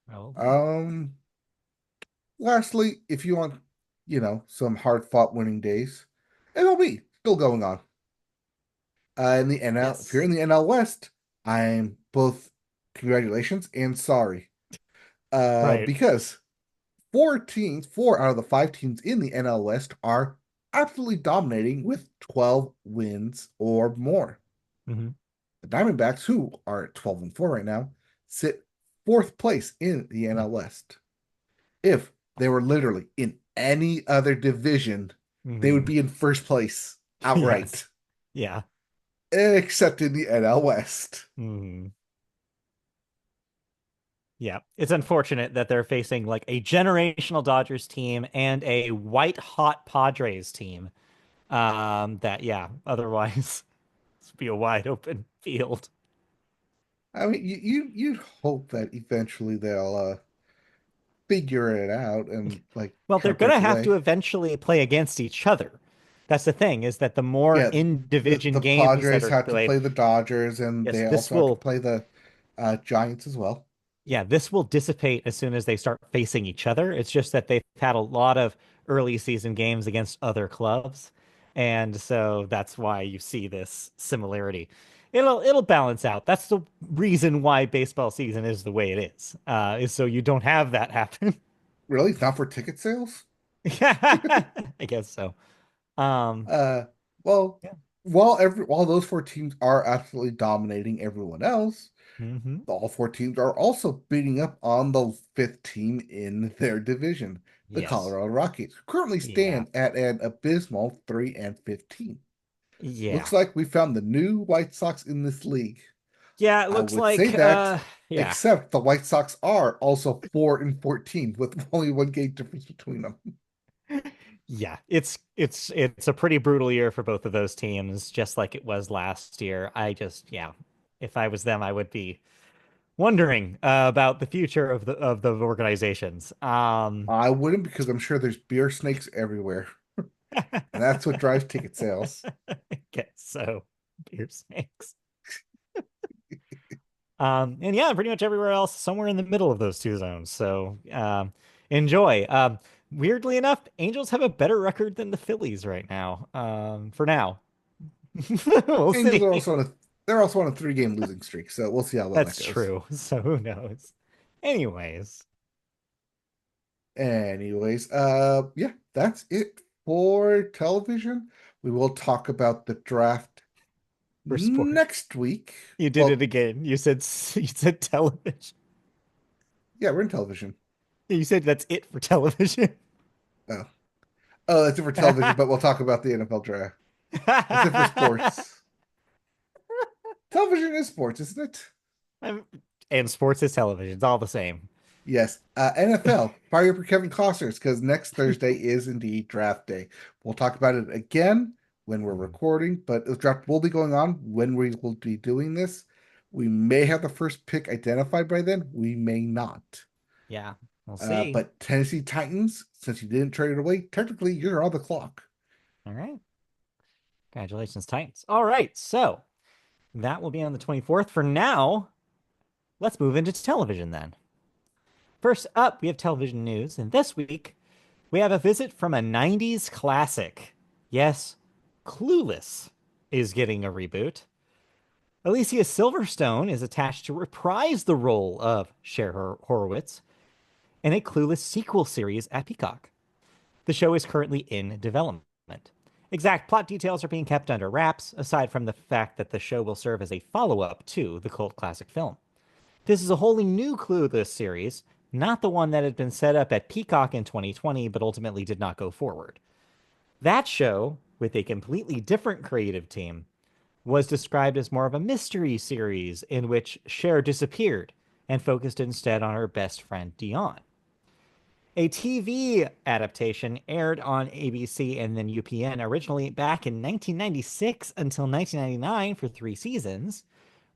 [SPEAKER 2] Well,
[SPEAKER 1] Um, Lastly, if you want, some hard fought winning days, MLB still going on. In the NL, if you're
[SPEAKER 2] yes.
[SPEAKER 1] in the NL West, I'm both congratulations and sorry.
[SPEAKER 2] Right.
[SPEAKER 1] Because 4 teams, 4 out of the 5 teams in the NL West are absolutely dominating with 12 wins or more.
[SPEAKER 2] Hmm.
[SPEAKER 1] The Diamondbacks, who are at 12 and 4 right now, sit fourth place in the NL West. If they were literally in any other division, they would
[SPEAKER 2] Hmm.
[SPEAKER 1] be in first place
[SPEAKER 2] Yes.
[SPEAKER 1] outright,
[SPEAKER 2] Yeah.
[SPEAKER 1] except in the NL West.
[SPEAKER 2] Hmm. Yeah. It's unfortunate that they're facing like a generational Dodgers team and a white hot Padres team. That yeah, otherwise it's be a wide open field.
[SPEAKER 1] I mean, you'd hope that eventually they'll figure it out and like
[SPEAKER 2] Well,
[SPEAKER 1] kind
[SPEAKER 2] they're
[SPEAKER 1] of break
[SPEAKER 2] gonna have to
[SPEAKER 1] away.
[SPEAKER 2] eventually play against each other. That's the thing, is that the more
[SPEAKER 1] Yeah,
[SPEAKER 2] in
[SPEAKER 1] the
[SPEAKER 2] division
[SPEAKER 1] the
[SPEAKER 2] games that
[SPEAKER 1] Padres
[SPEAKER 2] are
[SPEAKER 1] have to
[SPEAKER 2] played,
[SPEAKER 1] play the Dodgers, and
[SPEAKER 2] yes,
[SPEAKER 1] they
[SPEAKER 2] this
[SPEAKER 1] also have to
[SPEAKER 2] will
[SPEAKER 1] play the Giants as well.
[SPEAKER 2] yeah, this will dissipate as soon as they start facing each other. It's just that they've had a lot of early season games against other clubs. And so that's why you see this similarity. It'll balance out. That's the reason why baseball season is the way it is so you don't have that happen.
[SPEAKER 1] Really, not for ticket sales.
[SPEAKER 2] I guess so. Um,
[SPEAKER 1] Uh, well,
[SPEAKER 2] yeah.
[SPEAKER 1] while those 4 teams are absolutely dominating everyone else,
[SPEAKER 2] Hmm.
[SPEAKER 1] All four teams are also beating up on the fifth team in their division, the
[SPEAKER 2] Yes.
[SPEAKER 1] Colorado Rockies, who currently
[SPEAKER 2] Yeah.
[SPEAKER 1] stand at an abysmal 3-15. Looks
[SPEAKER 2] Yeah.
[SPEAKER 1] like we found the new White Sox in this league.
[SPEAKER 2] Yeah, it
[SPEAKER 1] I
[SPEAKER 2] looks
[SPEAKER 1] would say
[SPEAKER 2] like
[SPEAKER 1] that,
[SPEAKER 2] yeah.
[SPEAKER 1] except the White Sox are also 4-14 with only one game difference between them.
[SPEAKER 2] Yeah, it's a pretty brutal year for both of those teams, just like it was last year. Yeah, if I was them, I would be wondering about the future of the organizations.
[SPEAKER 1] I wouldn't because I'm sure there's beer snakes everywhere, and that's what drives ticket sales.
[SPEAKER 2] I guess so. Beer snakes. And yeah, pretty much everywhere else, somewhere in the middle of those two zones. So enjoy. Weirdly enough, Angels have a better record than the Phillies right now. For now. We'll
[SPEAKER 1] Angels
[SPEAKER 2] see.
[SPEAKER 1] are also on a they're also on a 3-game losing streak, so we'll see how well that
[SPEAKER 2] That's
[SPEAKER 1] goes.
[SPEAKER 2] true. So who knows? Anyways,
[SPEAKER 1] Anyways, yeah, that's it for television. We will talk about the draft
[SPEAKER 2] for sport,
[SPEAKER 1] next week.
[SPEAKER 2] you did it
[SPEAKER 1] Well,
[SPEAKER 2] again. You said television.
[SPEAKER 1] yeah, we're in television.
[SPEAKER 2] You said that's it for television.
[SPEAKER 1] Oh, oh, that's it for television, but we'll talk about the NFL draft. That's it for sports. Television is sports, isn't it?
[SPEAKER 2] I'm- and sports is television. It's all the same.
[SPEAKER 1] Yes. NFL, fire up your Kevin Costners because next Thursday is indeed draft day. We'll talk about it again when we're
[SPEAKER 2] Mhm.
[SPEAKER 1] recording, but the draft will be going on when we will be doing this. We may have the first pick identified by then. We may not.
[SPEAKER 2] Yeah, we'll see.
[SPEAKER 1] But Tennessee Titans, since you didn't trade it away, technically you're on the clock.
[SPEAKER 2] All right. Congratulations, Titans. All right. So that will be on the 24th. For now, let's move into television then. First up, we have television news. And this week, we have a visit from a 90s classic. Yes, Clueless is getting a reboot. Alivia Silverstone is attached to reprise the role of Cher Horowitz in a Clueless sequel series at Peacock. The show is currently in development. Exact plot details are being kept under wraps, aside from the fact that the show will serve as a follow up to the cult classic film. This is a wholly new Clueless series, not the one that had been set up at Peacock in 2020 but ultimately did not go forward. That show, with a completely different creative team, was described as more of a mystery series in which Cher disappeared and focused instead on her best friend Dion. A TV adaptation aired on ABC and then UPN originally back in 1996 until 1999 for 3 seasons,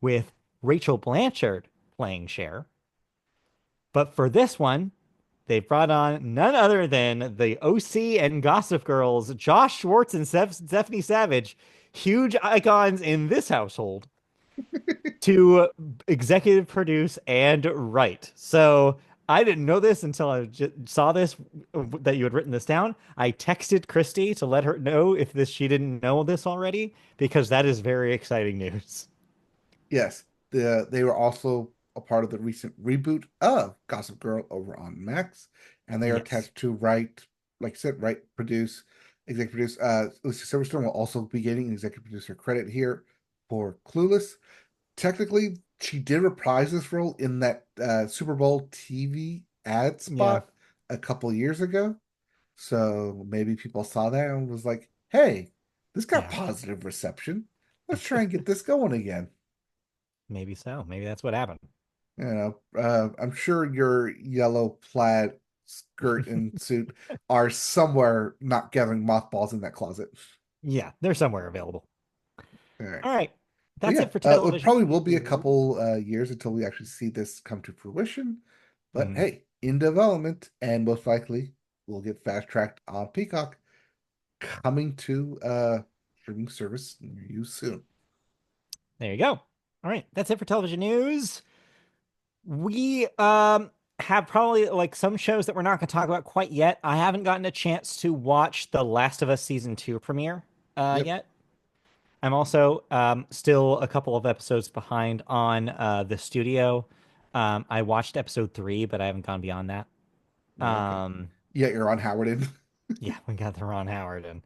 [SPEAKER 2] with Rachel Blanchard playing Cher. But for this one, they brought on none other than the OC and Gossip Girls, Josh Schwartz and Stephanie Savage, huge icons in this household, to executive produce and write. So I didn't know this until I saw this that you had written this down. I texted Christy to let her know if this she didn't know this already because that is very exciting news.
[SPEAKER 1] Yes, they were also a part of the recent reboot of Gossip Girl over on Max, and they are
[SPEAKER 2] Yes.
[SPEAKER 1] attached to write, like I said, write, produce, executive produce. Lisa Silverstone will also be getting executive producer credit here for Clueless. Technically, she did reprise this role in that Super Bowl TV ad
[SPEAKER 2] Yeah.
[SPEAKER 1] spot a couple years ago. So maybe people saw that and was like, "Hey, this got
[SPEAKER 2] Yeah.
[SPEAKER 1] positive reception. Let's try and get this going again."
[SPEAKER 2] Maybe so. Maybe that's what happened.
[SPEAKER 1] I'm sure your yellow plaid skirt and suit are somewhere not gathering mothballs in that closet.
[SPEAKER 2] Yeah, they're somewhere available.
[SPEAKER 1] All right.
[SPEAKER 2] All right.
[SPEAKER 1] But
[SPEAKER 2] That's
[SPEAKER 1] yeah,
[SPEAKER 2] it for
[SPEAKER 1] it
[SPEAKER 2] television
[SPEAKER 1] probably will be a
[SPEAKER 2] news.
[SPEAKER 1] couple years until we actually see this come to fruition. But
[SPEAKER 2] Mm,
[SPEAKER 1] hey, in development, and most likely we'll get fast tracked on Peacock coming to streaming service near you soon.
[SPEAKER 2] there you go. All right. That's it for television news. We have probably like some shows that we're not going to talk about quite yet. I haven't gotten a chance to watch The Last of Us season 2 premiere
[SPEAKER 1] Yep.
[SPEAKER 2] yet. I'm also still a couple of episodes behind on the studio. I watched episode 3, but I haven't gone beyond that.
[SPEAKER 1] Okay.
[SPEAKER 2] Um,
[SPEAKER 1] Yeah, you're on Howard in.
[SPEAKER 2] yeah, we got the Ron Howard in.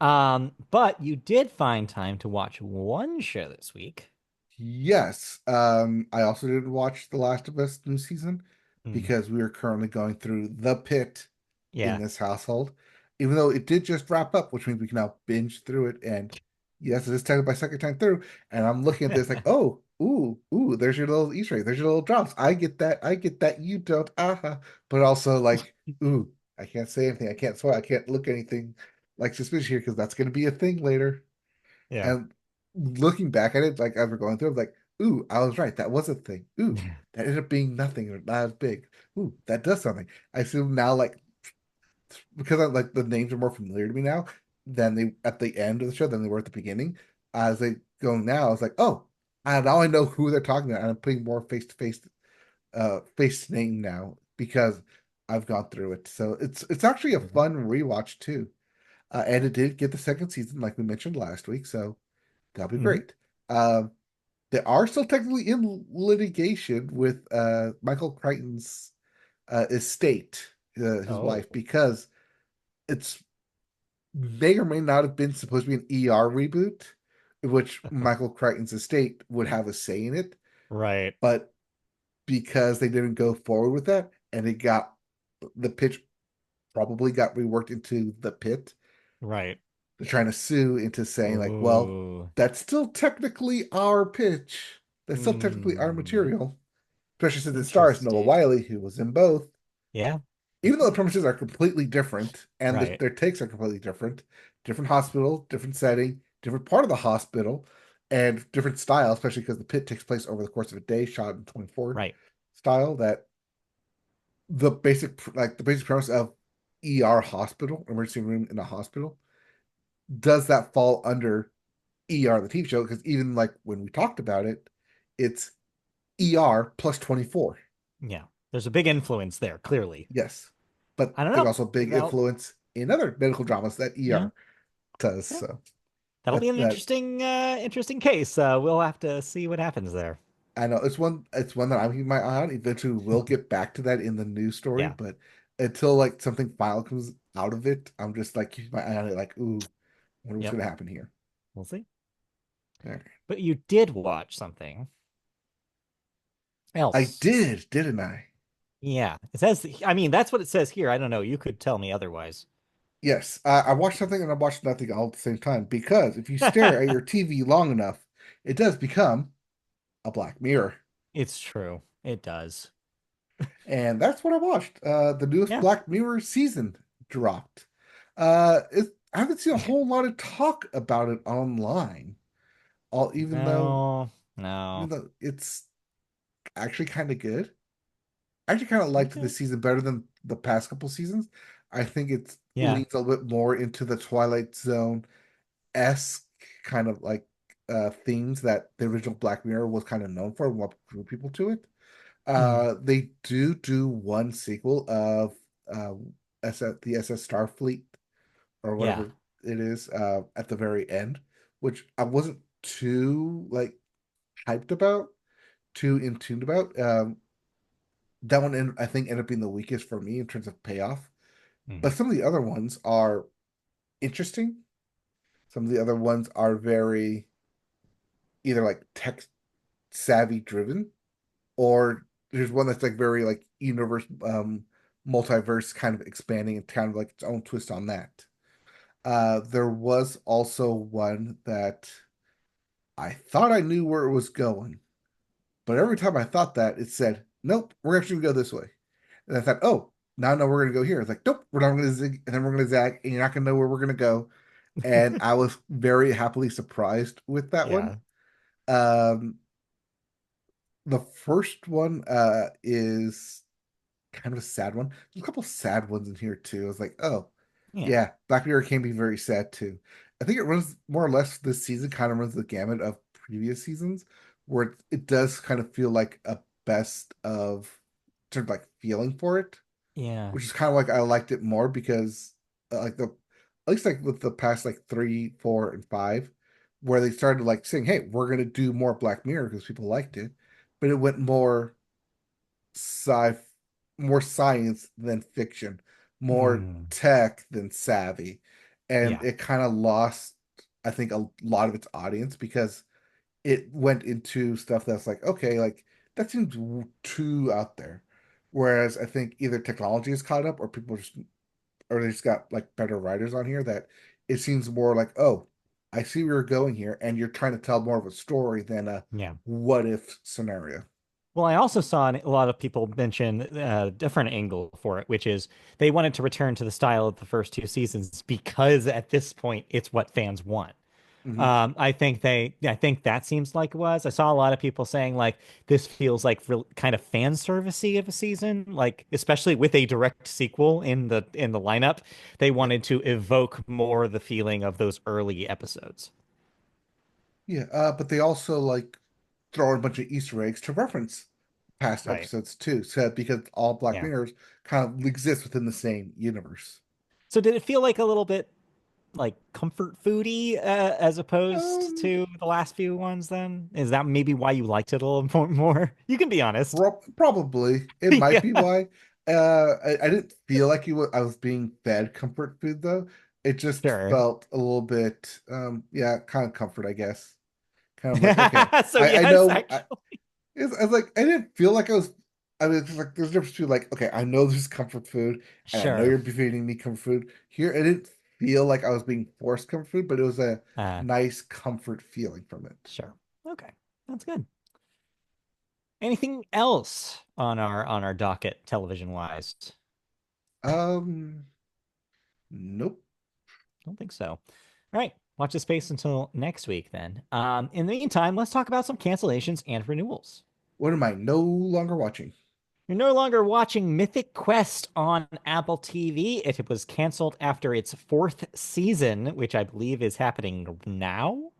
[SPEAKER 2] But you did find time to watch one show this week.
[SPEAKER 1] Yes. I also didn't watch The Last of Us new season
[SPEAKER 2] Mm.
[SPEAKER 1] because we are currently going through The Pit in
[SPEAKER 2] Yeah.
[SPEAKER 1] this household. Even though it did just wrap up, which means we can now binge through it. And yes, it is technically my second time through. And I'm looking at this like, oh, ooh, there's your little Easter egg, there's your little drops. I get that, you don't. But also like, ooh, I can't say anything. I can't swear. I can't look anything like suspicious here because that's going to be a thing later.
[SPEAKER 2] Yeah.
[SPEAKER 1] And looking back at it, like as we're going through, I'm like, ooh, I was right. That was a thing. Ooh, that ended up being nothing or not as big. Ooh, that does something. I assume now, like, because I like the names are more familiar to me now than they at the end of the show than they were at the beginning. As they go now, I was like, oh, now I know who they're talking about, and I'm putting more face to name now because I've gone through it. So it's actually a
[SPEAKER 2] Mhm.
[SPEAKER 1] fun rewatch too. And it did get the second season, like we mentioned last week, so that'll be
[SPEAKER 2] Mhm.
[SPEAKER 1] great. They are still technically in litigation with Michael Crichton's estate, his
[SPEAKER 2] Oh,
[SPEAKER 1] wife, because it's may or may not have been supposed to be an ER reboot, which Michael Crichton's estate would have a say in it,
[SPEAKER 2] right,
[SPEAKER 1] but because they didn't go forward with that, and it got the pitch probably got reworked into the pit.
[SPEAKER 2] right.
[SPEAKER 1] They're trying to sue into saying like, well,
[SPEAKER 2] Ooh.
[SPEAKER 1] that's still technically our pitch. That's still technically our
[SPEAKER 2] Hmm.
[SPEAKER 1] material. Especially since it stars Noah
[SPEAKER 2] Interesting.
[SPEAKER 1] Wiley, who was in both.
[SPEAKER 2] Yeah.
[SPEAKER 1] Even though the premises are completely different and
[SPEAKER 2] Right.
[SPEAKER 1] their takes are completely different, different hospital, different setting, different part of the hospital, and different style, especially because the pit takes place over the course of a day, shot in 24
[SPEAKER 2] Right.
[SPEAKER 1] style. That the basic premise of ER hospital, emergency room in a hospital, does that fall under ER the TV show? Because even like when we talked about it, it's ER plus 24.
[SPEAKER 2] Yeah. There's a big influence there, clearly.
[SPEAKER 1] Yes. But
[SPEAKER 2] I don't
[SPEAKER 1] there's
[SPEAKER 2] know.
[SPEAKER 1] also a big
[SPEAKER 2] That'll,
[SPEAKER 1] influence in other medical dramas that
[SPEAKER 2] yeah.
[SPEAKER 1] ER does.
[SPEAKER 2] Okay.
[SPEAKER 1] So
[SPEAKER 2] That'll be
[SPEAKER 1] that
[SPEAKER 2] an interesting case. We'll have to see what happens there.
[SPEAKER 1] I know it's one that I'm keeping my eye on. Eventually we'll get back to that in the news story,
[SPEAKER 2] Yeah.
[SPEAKER 1] but until like something final comes out of it, I'm just like keeping my eye on it like, ooh, I wonder what's
[SPEAKER 2] Yep.
[SPEAKER 1] gonna happen here.
[SPEAKER 2] We'll see.
[SPEAKER 1] Yeah.
[SPEAKER 2] But you did watch something
[SPEAKER 1] I
[SPEAKER 2] else.
[SPEAKER 1] did, didn't I?
[SPEAKER 2] Yeah. It says, I mean, that's what it says here. I don't know. You could tell me otherwise.
[SPEAKER 1] Yes, I watched something and I watched nothing all at the same time because if you stare at your TV long enough, it does become a Black Mirror.
[SPEAKER 2] It's true. It does.
[SPEAKER 1] And that's what I watched. The newest
[SPEAKER 2] Yeah.
[SPEAKER 1] Black Mirror season dropped. I haven't seen a whole lot of talk about it online. All
[SPEAKER 2] No. No.
[SPEAKER 1] even though it's actually kind of good. I actually kind of liked
[SPEAKER 2] Okay.
[SPEAKER 1] this season better than the past couple seasons. I think it
[SPEAKER 2] Yeah.
[SPEAKER 1] leans a little bit more into the Twilight Zone esque kind of like themes that the original Black Mirror was kind of known for and what drew people to it.
[SPEAKER 2] Mhm.
[SPEAKER 1] They do one sequel of uh, the SS Starfleet or
[SPEAKER 2] Yeah.
[SPEAKER 1] whatever it is at the very end, which I wasn't too like hyped about, too in tune about. That one I think ended up being the weakest for me in terms of payoff. But
[SPEAKER 2] Mhm.
[SPEAKER 1] some of the other ones are interesting. Some of the other ones are very either like tech savvy driven, or there's one that's like very like universe multiverse kind of expanding and kind of like its own twist on that. There was also one that I thought I knew where it was going, but every time I thought that, it said, "Nope, we're actually gonna go this way." And I thought, "Oh, now I know we're gonna go here." It's like, "Nope, we're not gonna zig, and then we're gonna zag, and you're not gonna know where we're gonna go." And I was very happily surprised with that one.
[SPEAKER 2] Yeah.
[SPEAKER 1] Um, the first one is kind of a sad one. There's a couple sad ones in here too. I was like, oh,
[SPEAKER 2] Yeah.
[SPEAKER 1] yeah, Black Mirror can be very sad too. I think it runs more or less this season kind of runs the gamut of previous seasons, where it does kind of feel like a best of sort of like feeling for it,
[SPEAKER 2] Yeah.
[SPEAKER 1] which is kind of like I liked it more because like the at least like with the past like three, four, and five, where they started like saying, hey, we're gonna do more Black Mirror because people liked it, but it went sci more science than fiction, more
[SPEAKER 2] Mm.
[SPEAKER 1] tech than savvy. And
[SPEAKER 2] Yeah.
[SPEAKER 1] it kind of lost, I think, a lot of its audience because it went into stuff that's like, okay, like that seems too out there. Whereas I think either technology is caught up or people just or they just got like better writers on here that it seems more like, oh, I see where you're going here, and you're trying to tell more of a story than a
[SPEAKER 2] Yeah.
[SPEAKER 1] what if scenario.
[SPEAKER 2] Well, I also saw a lot of people mention a different angle for it, which is they wanted to return to the style of the first two seasons because at this point it's what fans want.
[SPEAKER 1] Hmm.
[SPEAKER 2] I think that seems like it was. I saw a lot of people saying like this feels like real kind of fan servicey of a season, like especially with a direct sequel in the lineup, they
[SPEAKER 1] Yeah,
[SPEAKER 2] wanted to evoke more the feeling of those early episodes.
[SPEAKER 1] yeah. But they also like throw in a bunch of Easter eggs to reference past
[SPEAKER 2] Right.
[SPEAKER 1] episodes too. So because all Black
[SPEAKER 2] Yeah.
[SPEAKER 1] Mirrors kind of exist within the same universe.
[SPEAKER 2] So did it feel like a little bit like comfort foody as opposed
[SPEAKER 1] Um,
[SPEAKER 2] to the last few ones then? Is that maybe why you liked it a little more? You can be honest.
[SPEAKER 1] Probably it might be
[SPEAKER 2] Yeah,
[SPEAKER 1] why. I didn't feel like I was being fed comfort food though. It just
[SPEAKER 2] sure.
[SPEAKER 1] felt a little bit, yeah, kind of comfort, I guess. Kind of like, okay,
[SPEAKER 2] So
[SPEAKER 1] I
[SPEAKER 2] yes,
[SPEAKER 1] know.
[SPEAKER 2] actually.
[SPEAKER 1] I was like, I didn't feel like I was. I mean, it's like there's a difference between like, okay, I know there's comfort food, and I know
[SPEAKER 2] Sure.
[SPEAKER 1] you're feeding me comfort food. Here, I didn't feel like I was being forced comfort food, but it was a
[SPEAKER 2] Uh,
[SPEAKER 1] nice comfort feeling from it.
[SPEAKER 2] sure. Okay. That's good. Anything else on our docket television wise?
[SPEAKER 1] Um, nope.
[SPEAKER 2] Don't think so. All right. Watch the space until next week then. In the meantime, let's talk about some cancellations and renewals.
[SPEAKER 1] What am I no longer watching?
[SPEAKER 2] You're no longer watching Mythic Quest on Apple TV. It was canceled after its fourth season, which I believe is happening now.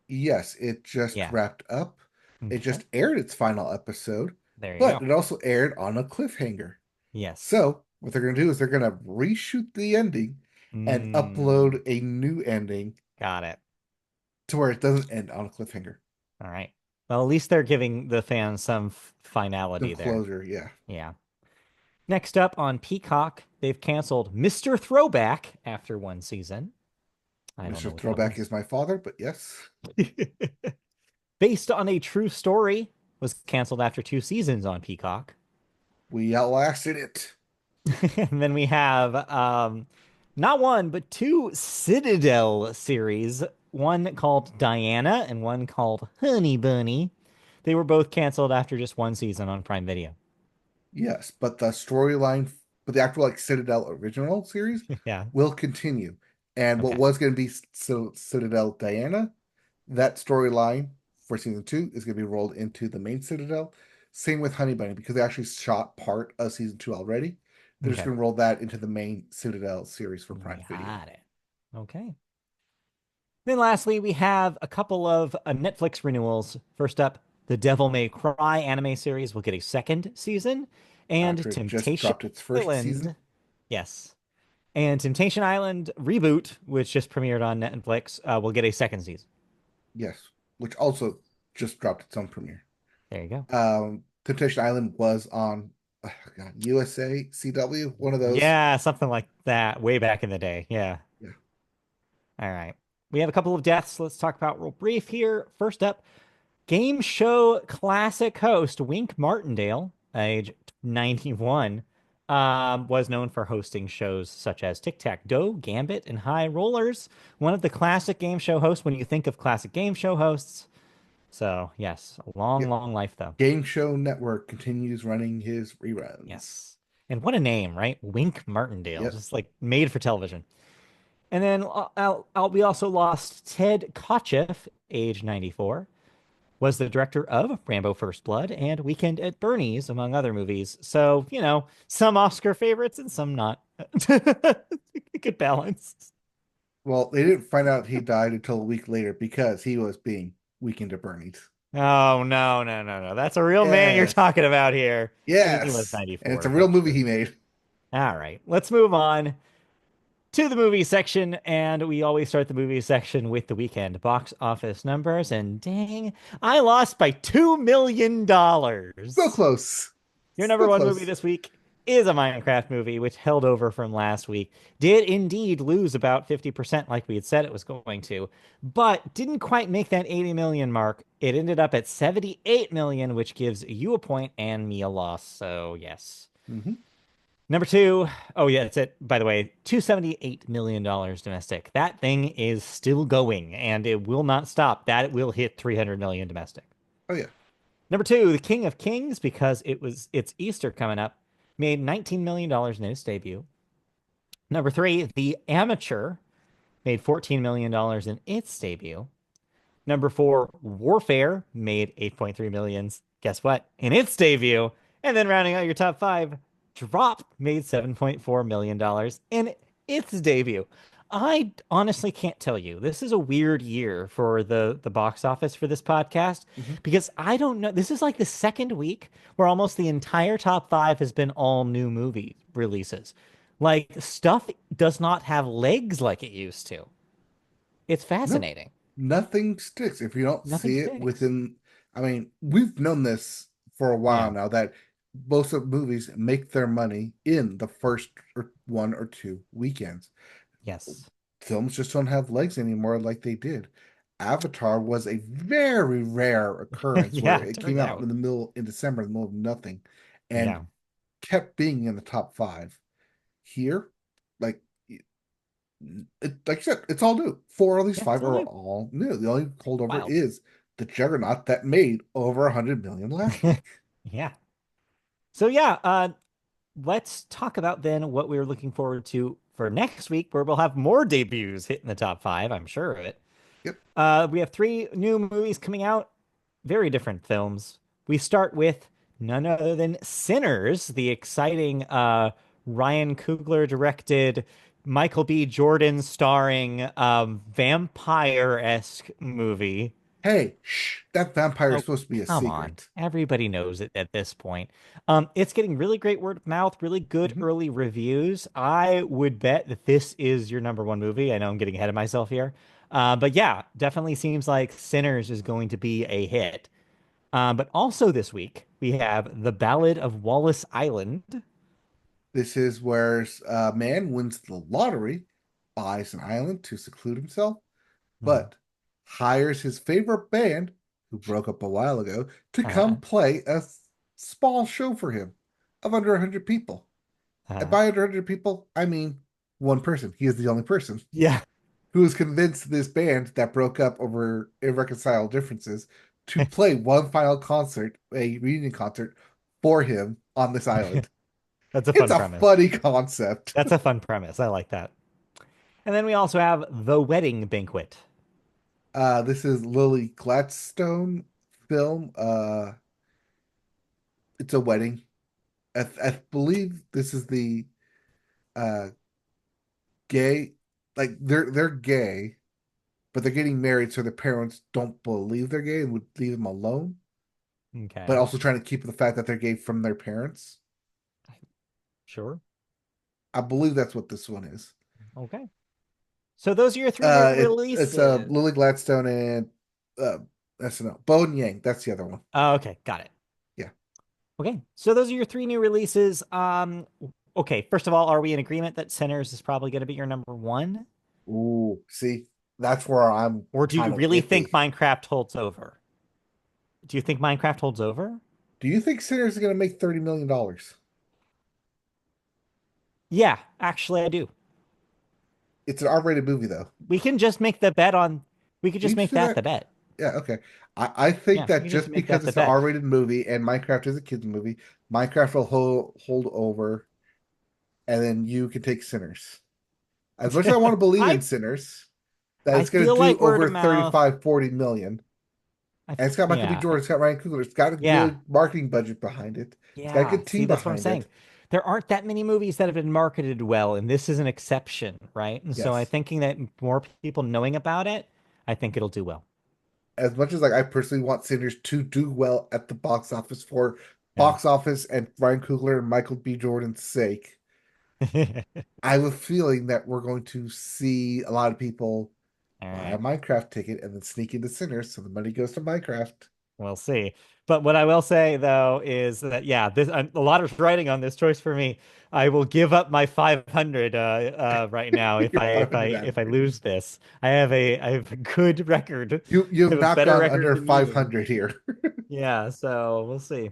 [SPEAKER 1] Yes, it just
[SPEAKER 2] Yeah.
[SPEAKER 1] wrapped up. It
[SPEAKER 2] Okay.
[SPEAKER 1] just aired its final episode,
[SPEAKER 2] There you
[SPEAKER 1] but
[SPEAKER 2] go.
[SPEAKER 1] it also aired on a cliffhanger.
[SPEAKER 2] Yes.
[SPEAKER 1] So, what they're going to do is they're going to reshoot the ending and
[SPEAKER 2] Mm,
[SPEAKER 1] upload a new ending
[SPEAKER 2] got it.
[SPEAKER 1] to where it doesn't end on a cliffhanger.
[SPEAKER 2] All right. Well, at least they're giving the fans some
[SPEAKER 1] Some
[SPEAKER 2] finality there.
[SPEAKER 1] closure, yeah.
[SPEAKER 2] Yeah. Next up on Peacock, they've canceled Mr. Throwback after one season. I don't
[SPEAKER 1] Mr.
[SPEAKER 2] know what that
[SPEAKER 1] Throwback
[SPEAKER 2] was.
[SPEAKER 1] is my father, but yes,
[SPEAKER 2] Based on a true story, was canceled after two seasons on Peacock.
[SPEAKER 1] we outlasted it.
[SPEAKER 2] And then we have not one, but two Citadel series, one called Diana and one called Honey Bunny. They were both canceled after just one season on Prime Video.
[SPEAKER 1] Yes, but the storyline, but the actual like Citadel original series
[SPEAKER 2] Yeah.
[SPEAKER 1] will continue. And what
[SPEAKER 2] Okay.
[SPEAKER 1] was going to be Citadel Diana, that storyline for season two is going to be rolled into the main Citadel. Same with Honey Bunny because they actually shot part of season two already. They're just
[SPEAKER 2] Okay.
[SPEAKER 1] going to roll that into the main Citadel series for Prime Video.
[SPEAKER 2] Got it. Okay. Then lastly, we have a couple of Netflix renewals. First up, The Devil May Cry anime series will get a second season, and
[SPEAKER 1] After it just
[SPEAKER 2] Temptation
[SPEAKER 1] dropped its first
[SPEAKER 2] Island.
[SPEAKER 1] season.
[SPEAKER 2] Yes. And Temptation Island Reboot, which just premiered on Netflix, will get a second season.
[SPEAKER 1] Yes, which also just dropped its own premiere.
[SPEAKER 2] There you go.
[SPEAKER 1] Temptation Island was on God, USA, CW, one of those.
[SPEAKER 2] Yeah, something like that way back in the day. Yeah.
[SPEAKER 1] Yeah.
[SPEAKER 2] All right. We have a couple of deaths. Let's talk about real brief here. First up, game show classic host Wink Martindale, age 91, was known for hosting shows such as Tic Tac Dough, Gambit, and High Rollers. One of the classic game show hosts when you think of classic game show hosts. So, yes, a long,
[SPEAKER 1] Yep.
[SPEAKER 2] long life, though.
[SPEAKER 1] Game Show Network continues running his reruns.
[SPEAKER 2] Yes. And what a name, right? Wink Martindale,
[SPEAKER 1] Yep.
[SPEAKER 2] just like made for television. And then we also lost Ted Kotcheff, age 94, was the director of Rambo First Blood and Weekend at Bernie's, among other movies. So, some Oscar favorites and some not. Good balance.
[SPEAKER 1] Well, they didn't find out he died until a week later because he was being Weekend at Bernie's.
[SPEAKER 2] Oh, no, no, no, no. That's a real man you're
[SPEAKER 1] Yes.
[SPEAKER 2] talking about here. I mean, he was
[SPEAKER 1] Yes. And it's a
[SPEAKER 2] 94,
[SPEAKER 1] real
[SPEAKER 2] but
[SPEAKER 1] movie he made.
[SPEAKER 2] all right. Let's move on to the movie section. And we always start the movie section with the weekend box office numbers. And dang, I lost by $2 million.
[SPEAKER 1] So close.
[SPEAKER 2] Your
[SPEAKER 1] So
[SPEAKER 2] number one movie
[SPEAKER 1] close.
[SPEAKER 2] this week. is a Minecraft movie, which held over from last week. Did indeed lose about 50%, like we had said it was going to, but didn't quite make that 80 million mark. It ended up at 78 million, which gives you a point and me a loss. So, yes.
[SPEAKER 1] Hmm.
[SPEAKER 2] Number two, oh yeah, that's it. By the way, $278 million domestic. That thing is still going and it will not stop. That will hit 300 million domestic.
[SPEAKER 1] Oh yeah.
[SPEAKER 2] Number two, The King of Kings, because it's Easter coming up, made $19 million in its debut. Number three, The Amateur made $14 million in its debut. Number four, Warfare made 8.3 million. Guess what? In its debut. And then rounding out your top five, Drop made $7.4 million in its debut. I honestly can't tell you. This is a weird year for the box office for this podcast
[SPEAKER 1] Hmm.
[SPEAKER 2] because I don't know. This is like the second week where almost the entire top five has been all new movie releases. Like stuff does not have legs like it used to. It's
[SPEAKER 1] No,
[SPEAKER 2] fascinating.
[SPEAKER 1] nothing sticks if you don't
[SPEAKER 2] Nothing
[SPEAKER 1] see it
[SPEAKER 2] sticks.
[SPEAKER 1] within. I mean, we've known this for a while
[SPEAKER 2] Yeah.
[SPEAKER 1] now that most of movies make their money in the first or 1 or 2 weekends.
[SPEAKER 2] Yes.
[SPEAKER 1] Films just don't have legs anymore like they did. Avatar was a very rare occurrence where
[SPEAKER 2] Yeah, it
[SPEAKER 1] it came
[SPEAKER 2] turned
[SPEAKER 1] out
[SPEAKER 2] out.
[SPEAKER 1] in December, in the middle of nothing, and
[SPEAKER 2] Yeah.
[SPEAKER 1] kept being in the top five. Here, like like you said, it's all new. Four of these
[SPEAKER 2] Yeah,
[SPEAKER 1] five
[SPEAKER 2] it's all
[SPEAKER 1] are
[SPEAKER 2] new.
[SPEAKER 1] all new. The only holdover
[SPEAKER 2] Wild.
[SPEAKER 1] is the Juggernaut that made over 100 million last week.
[SPEAKER 2] Yeah. So yeah, let's talk about then what we're looking forward to for next week, where we'll have more debuts hitting the top five. I'm sure of it.
[SPEAKER 1] Yep.
[SPEAKER 2] We have three new movies coming out, very different films. We start with none other than Sinners, the exciting Ryan Coogler directed, Michael B. Jordan starring vampire-esque movie.
[SPEAKER 1] Hey, shh, that vampire is
[SPEAKER 2] Oh,
[SPEAKER 1] supposed to be a
[SPEAKER 2] come on.
[SPEAKER 1] secret.
[SPEAKER 2] Everybody knows it at this point. It's getting really great word of mouth, really good
[SPEAKER 1] Hmm.
[SPEAKER 2] early reviews. I would bet that this is your number one movie. I know I'm getting ahead of myself here. But yeah, definitely seems like Sinners is going to be a hit. But also this week, we have The Ballad of Wallace Island.
[SPEAKER 1] This is where a man wins the lottery, buys an island to seclude himself,
[SPEAKER 2] Mhm.
[SPEAKER 1] but hires his favorite band, who broke up a while ago, to
[SPEAKER 2] Uh,
[SPEAKER 1] come play a small show for him of under 100 people. And
[SPEAKER 2] uh,
[SPEAKER 1] by under 100 people, I mean one person. He is the only person
[SPEAKER 2] yeah,
[SPEAKER 1] who has convinced this band that broke up over irreconcilable differences to play one final concert, a reunion concert, for him on this island.
[SPEAKER 2] that's a
[SPEAKER 1] It's
[SPEAKER 2] fun
[SPEAKER 1] a
[SPEAKER 2] premise.
[SPEAKER 1] funny concept.
[SPEAKER 2] That's a fun premise. I like that. And then we also have The Wedding Banquet.
[SPEAKER 1] This is Lily Gladstone film. It's a wedding. I believe this is the uh gay, like they're gay, but they're getting married, so their parents don't believe they're gay and would leave them alone, but
[SPEAKER 2] Okay,
[SPEAKER 1] also trying to keep the fact that they're gay from their parents.
[SPEAKER 2] sure.
[SPEAKER 1] I believe that's what this one is.
[SPEAKER 2] Okay. So those are your three new
[SPEAKER 1] It's
[SPEAKER 2] releases.
[SPEAKER 1] Lily Gladstone and uh SNL. Bo and Yang, that's the other one.
[SPEAKER 2] Oh, okay, got it.
[SPEAKER 1] Yeah.
[SPEAKER 2] Okay. So those are your three new releases. Okay, first of all, are we in agreement that Sinners is probably going to be your number one?
[SPEAKER 1] Ooh, see, that's where I'm
[SPEAKER 2] Or do you
[SPEAKER 1] kind of
[SPEAKER 2] really think
[SPEAKER 1] iffy.
[SPEAKER 2] Minecraft holds over? Do you think Minecraft holds over?
[SPEAKER 1] Do you think Sinners is going to make $30 million?
[SPEAKER 2] Yeah, actually I do.
[SPEAKER 1] It's an R-rated movie, though.
[SPEAKER 2] We can just make the bet on we could
[SPEAKER 1] We
[SPEAKER 2] just
[SPEAKER 1] just
[SPEAKER 2] make
[SPEAKER 1] do
[SPEAKER 2] that
[SPEAKER 1] that.
[SPEAKER 2] the bet.
[SPEAKER 1] Yeah, okay. I think
[SPEAKER 2] Yeah, we
[SPEAKER 1] that
[SPEAKER 2] can just
[SPEAKER 1] just
[SPEAKER 2] make
[SPEAKER 1] because
[SPEAKER 2] that the
[SPEAKER 1] it's an
[SPEAKER 2] bet.
[SPEAKER 1] R-rated movie and Minecraft is a kids movie, Minecraft will hold over, and then you can take Sinners. As much as I want to believe in
[SPEAKER 2] I
[SPEAKER 1] Sinners, that
[SPEAKER 2] I
[SPEAKER 1] it's going to
[SPEAKER 2] feel
[SPEAKER 1] do
[SPEAKER 2] like word
[SPEAKER 1] over
[SPEAKER 2] of mouth.
[SPEAKER 1] 35, 40 million. And it's got Michael B.
[SPEAKER 2] Yeah.
[SPEAKER 1] Jordan, it's got Ryan Coogler, it's got a
[SPEAKER 2] Yeah.
[SPEAKER 1] good marketing budget behind it. It's got a
[SPEAKER 2] Yeah,
[SPEAKER 1] good
[SPEAKER 2] see,
[SPEAKER 1] team
[SPEAKER 2] that's what I'm
[SPEAKER 1] behind
[SPEAKER 2] saying.
[SPEAKER 1] it.
[SPEAKER 2] There aren't that many movies that have been marketed well, and this is an exception, right? And so I'm
[SPEAKER 1] Yes.
[SPEAKER 2] thinking that more people knowing about it, I think it'll do well.
[SPEAKER 1] As much as like I personally want Sinners to do well at the box office for
[SPEAKER 2] Yeah.
[SPEAKER 1] box office and Ryan Coogler and Michael B. Jordan's sake, I have a feeling that we're going to see a lot of people
[SPEAKER 2] All
[SPEAKER 1] buy a
[SPEAKER 2] right.
[SPEAKER 1] Minecraft ticket and then sneak into Sinners, so the money goes to Minecraft.
[SPEAKER 2] We'll see. But what I will say though is that yeah, this a lot of writing on this choice for me. I will give up my 500 right now if
[SPEAKER 1] You're
[SPEAKER 2] I if I
[SPEAKER 1] 500 out of
[SPEAKER 2] if I
[SPEAKER 1] here.
[SPEAKER 2] lose this. I have a good record. I
[SPEAKER 1] You've
[SPEAKER 2] have a
[SPEAKER 1] not
[SPEAKER 2] better
[SPEAKER 1] gone
[SPEAKER 2] record
[SPEAKER 1] under
[SPEAKER 2] than you.
[SPEAKER 1] 500 here.
[SPEAKER 2] Yeah, so we'll see.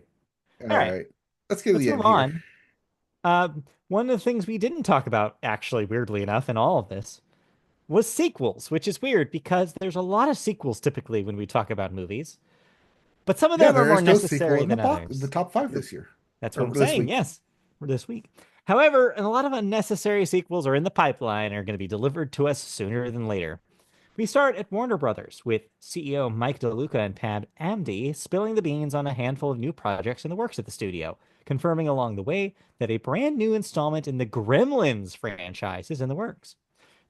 [SPEAKER 1] All
[SPEAKER 2] All right,
[SPEAKER 1] right. Let's get to
[SPEAKER 2] let's
[SPEAKER 1] the
[SPEAKER 2] move
[SPEAKER 1] end here.
[SPEAKER 2] on. Uh, One of the things we didn't talk about, actually, weirdly enough, in all of this was sequels, which is weird because there's a lot of sequels typically when we talk about movies, but some of
[SPEAKER 1] Yeah,
[SPEAKER 2] them are
[SPEAKER 1] there
[SPEAKER 2] more
[SPEAKER 1] is no sequel
[SPEAKER 2] necessary
[SPEAKER 1] in the
[SPEAKER 2] than
[SPEAKER 1] box in the
[SPEAKER 2] others.
[SPEAKER 1] top five
[SPEAKER 2] You're,
[SPEAKER 1] this year
[SPEAKER 2] that's what
[SPEAKER 1] or
[SPEAKER 2] I'm
[SPEAKER 1] this
[SPEAKER 2] saying.
[SPEAKER 1] week.
[SPEAKER 2] Yes, for this week. However, and a lot of unnecessary sequels are in the pipeline and are going to be delivered to us sooner than later. We start at Warner Brothers with CEO Mike DeLuca and Pam Amdy spilling the beans on a handful of new projects in the works at the studio, confirming along the way that a brand new installment in the Gremlins franchise is in the works.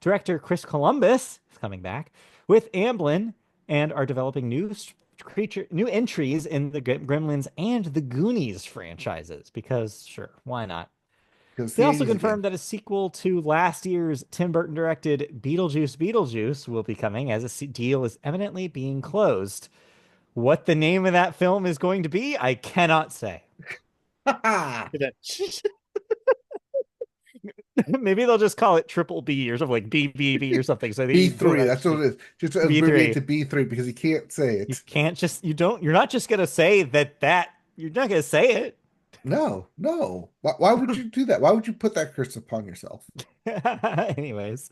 [SPEAKER 2] Director Chris Columbus is coming back with Amblin and are developing new entries in the Gremlins and the Goonies franchises because sure, why not?
[SPEAKER 1] Because it's
[SPEAKER 2] They
[SPEAKER 1] the
[SPEAKER 2] also
[SPEAKER 1] 80s again.
[SPEAKER 2] confirmed that a sequel to last year's Tim Burton directed Beetlejuice will be coming as a deal is eminently being closed. What the name of that film is going to be, I cannot say. Maybe they'll just call it Triple B or something like BBB or something. So that you don't
[SPEAKER 1] B3, that's what
[SPEAKER 2] actually
[SPEAKER 1] it is. Just abbreviate
[SPEAKER 2] B3.
[SPEAKER 1] to B3 because you can't say
[SPEAKER 2] You
[SPEAKER 1] it.
[SPEAKER 2] can't just you're not just gonna say that you're not gonna say it.
[SPEAKER 1] No, no. Why would you do that? Why would you put that curse upon yourself?
[SPEAKER 2] Anyways,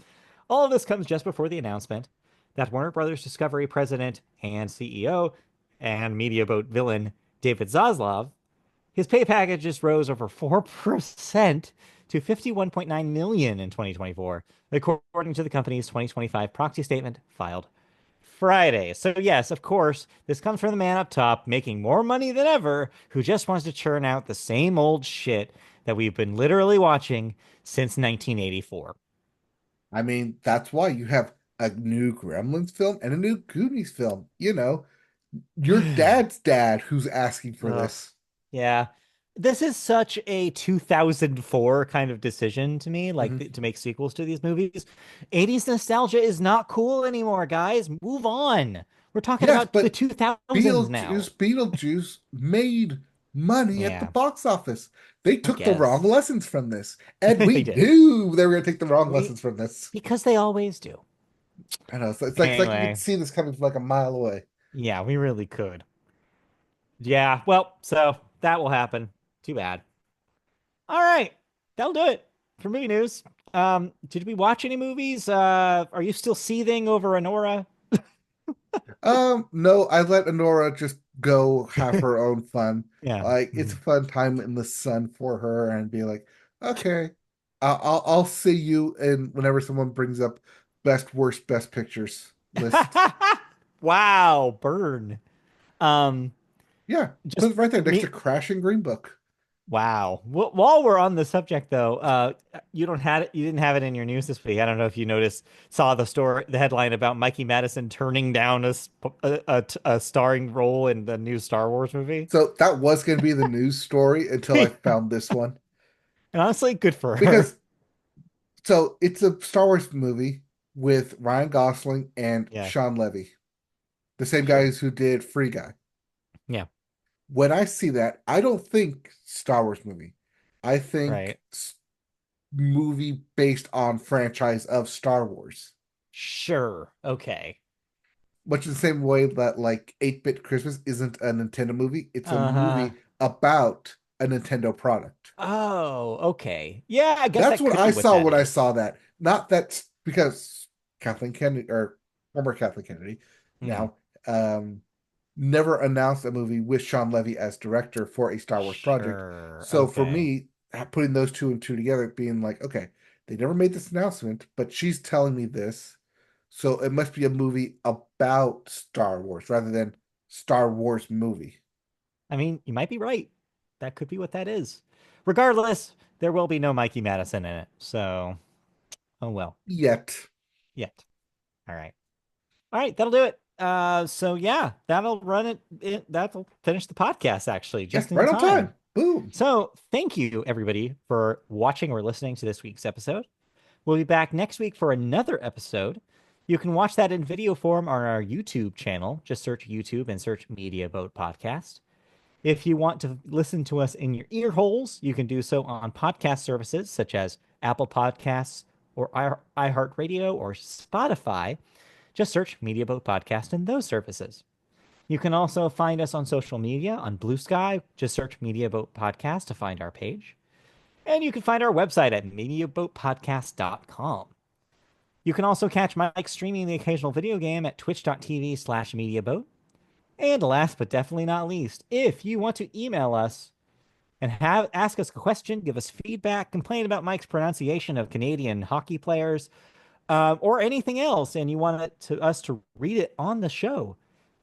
[SPEAKER 2] all of this comes just before the announcement that Warner Brothers Discovery president and CEO and media boat villain David Zaslav, his pay packages rose over 4% to 51.9 million in 2024, according to the company's 2025 proxy statement filed Friday. So yes, of course, this comes from the man up top making more money than ever who just wants to churn out the same old shit that we've been literally watching since 1984.
[SPEAKER 1] I mean, that's why you have a new Gremlins film and a new Goonies film. Your dad's dad who's asking for
[SPEAKER 2] Ugh.
[SPEAKER 1] this.
[SPEAKER 2] Yeah. This is such a 2004 kind of decision to me, like
[SPEAKER 1] Mhm.
[SPEAKER 2] to make sequels to these movies. 80s nostalgia is not cool anymore, guys. Move on. We're talking
[SPEAKER 1] Yes,
[SPEAKER 2] about the
[SPEAKER 1] but
[SPEAKER 2] 2000s now.
[SPEAKER 1] Beetlejuice made money at the
[SPEAKER 2] Yeah,
[SPEAKER 1] box office. They
[SPEAKER 2] I
[SPEAKER 1] took the wrong
[SPEAKER 2] guess.
[SPEAKER 1] lessons from this. And we
[SPEAKER 2] They did.
[SPEAKER 1] knew they were going to take the wrong
[SPEAKER 2] We
[SPEAKER 1] lessons from this.
[SPEAKER 2] because they always do.
[SPEAKER 1] I know. It's like you could
[SPEAKER 2] Anyway,
[SPEAKER 1] see this coming from like a mile away.
[SPEAKER 2] yeah, we really could. Yeah, well, so that will happen. Too bad. All right. That'll do it for movie news. Did we watch any movies? Are you still seething over Anora?
[SPEAKER 1] No, I let Honora just go have her own fun.
[SPEAKER 2] Yeah.
[SPEAKER 1] Like it's a
[SPEAKER 2] Mhm.
[SPEAKER 1] fun time in the sun for her, and be like, okay, I'll see you. And whenever someone brings up best, worst, best pictures list,
[SPEAKER 2] Wow, burn. Um,
[SPEAKER 1] yeah, put
[SPEAKER 2] just
[SPEAKER 1] it right there next to
[SPEAKER 2] me.
[SPEAKER 1] Crashing Green Book.
[SPEAKER 2] Wow. While we're on the subject, though, you didn't have it in your news this week. I don't know if you noticed, saw the headline about Mikey Madison turning down a starring role in the new Star Wars movie.
[SPEAKER 1] So that was going to be the news story until I
[SPEAKER 2] And
[SPEAKER 1] found this one
[SPEAKER 2] honestly, good for her.
[SPEAKER 1] because it's a Star Wars movie with Ryan Gosling and
[SPEAKER 2] Yeah,
[SPEAKER 1] Sean Levy, the same
[SPEAKER 2] sure.
[SPEAKER 1] guys who did Free Guy.
[SPEAKER 2] Yeah,
[SPEAKER 1] When I see that, I don't think Star Wars movie. I think
[SPEAKER 2] right.
[SPEAKER 1] movie based on franchise of Star Wars.
[SPEAKER 2] Sure. Okay.
[SPEAKER 1] Much the same way that like 8-Bit Christmas isn't a Nintendo movie, it's a
[SPEAKER 2] Uh-huh.
[SPEAKER 1] movie about a Nintendo product.
[SPEAKER 2] Oh, okay. Yeah, I guess
[SPEAKER 1] That's
[SPEAKER 2] that
[SPEAKER 1] what
[SPEAKER 2] could
[SPEAKER 1] I
[SPEAKER 2] be what
[SPEAKER 1] saw
[SPEAKER 2] that
[SPEAKER 1] when I
[SPEAKER 2] is.
[SPEAKER 1] saw that. Not that because Kathleen Kennedy or former Kathleen Kennedy
[SPEAKER 2] Hmm.
[SPEAKER 1] now never announced a movie with Sean Levy as director for a Star Wars project.
[SPEAKER 2] Sure.
[SPEAKER 1] So for
[SPEAKER 2] Okay.
[SPEAKER 1] me, putting those two and two together, being like, okay, they never made this announcement, but she's telling me this. So it must be a movie about Star Wars rather than Star Wars movie.
[SPEAKER 2] I mean, you might be right. That could be what that is. Regardless, there will be no Mikey Madison in it. So, oh well.
[SPEAKER 1] Yet.
[SPEAKER 2] Yet. All right. All right, that'll do it. So yeah, that'll finish the podcast actually,
[SPEAKER 1] Yeah,
[SPEAKER 2] just in
[SPEAKER 1] right on
[SPEAKER 2] time.
[SPEAKER 1] time. Boom.
[SPEAKER 2] So thank you everybody for watching or listening to this week's episode. We'll be back next week for another episode. You can watch that in video form on our YouTube channel. Just search YouTube and search Media Boat Podcast. If you want to listen to us in your ear holes, you can do so on podcast services such as Apple Podcasts or iHeartRadio or Spotify. Just search Media Boat Podcast in those services. You can also find us on social media on Blue Sky. Just search Media Boat Podcast to find our page. And you can find our website at mediaboatpodcast.com. You can also catch Mike streaming the occasional video game at twitch.tv/mediaboat. And last but definitely not least, if you want to email us and ask us a question, give us feedback, complain about Mike's pronunciation of Canadian hockey players, or anything else, and you want us to read it on the show,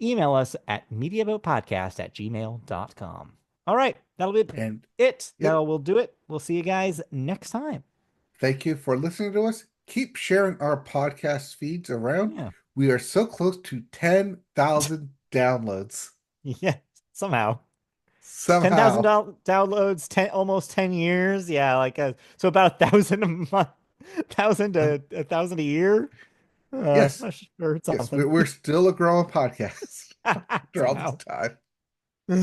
[SPEAKER 2] email us at mediaboatpodcast@gmail.com. All right, that'll be
[SPEAKER 1] And
[SPEAKER 2] it.
[SPEAKER 1] yep,
[SPEAKER 2] That will do it. We'll see you guys next time.
[SPEAKER 1] thank you for listening to us. Keep sharing our podcast feeds around.
[SPEAKER 2] Yeah.
[SPEAKER 1] We are so close to 10,000 downloads.
[SPEAKER 2] Yeah. Somehow. 10,000
[SPEAKER 1] Somehow.
[SPEAKER 2] downloads, almost 10 years. Yeah, so about 1,000 a month, 1,000
[SPEAKER 1] Uh,
[SPEAKER 2] to 1,000 a year.
[SPEAKER 1] yes,
[SPEAKER 2] Not sure it's
[SPEAKER 1] yes,
[SPEAKER 2] something.
[SPEAKER 1] we're still a growing podcast after all this
[SPEAKER 2] Somehow.
[SPEAKER 1] time.
[SPEAKER 2] All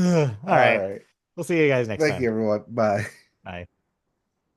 [SPEAKER 1] All
[SPEAKER 2] right.
[SPEAKER 1] right.
[SPEAKER 2] We'll see you guys next
[SPEAKER 1] Thank you,
[SPEAKER 2] time.
[SPEAKER 1] everyone. Bye.
[SPEAKER 2] Bye.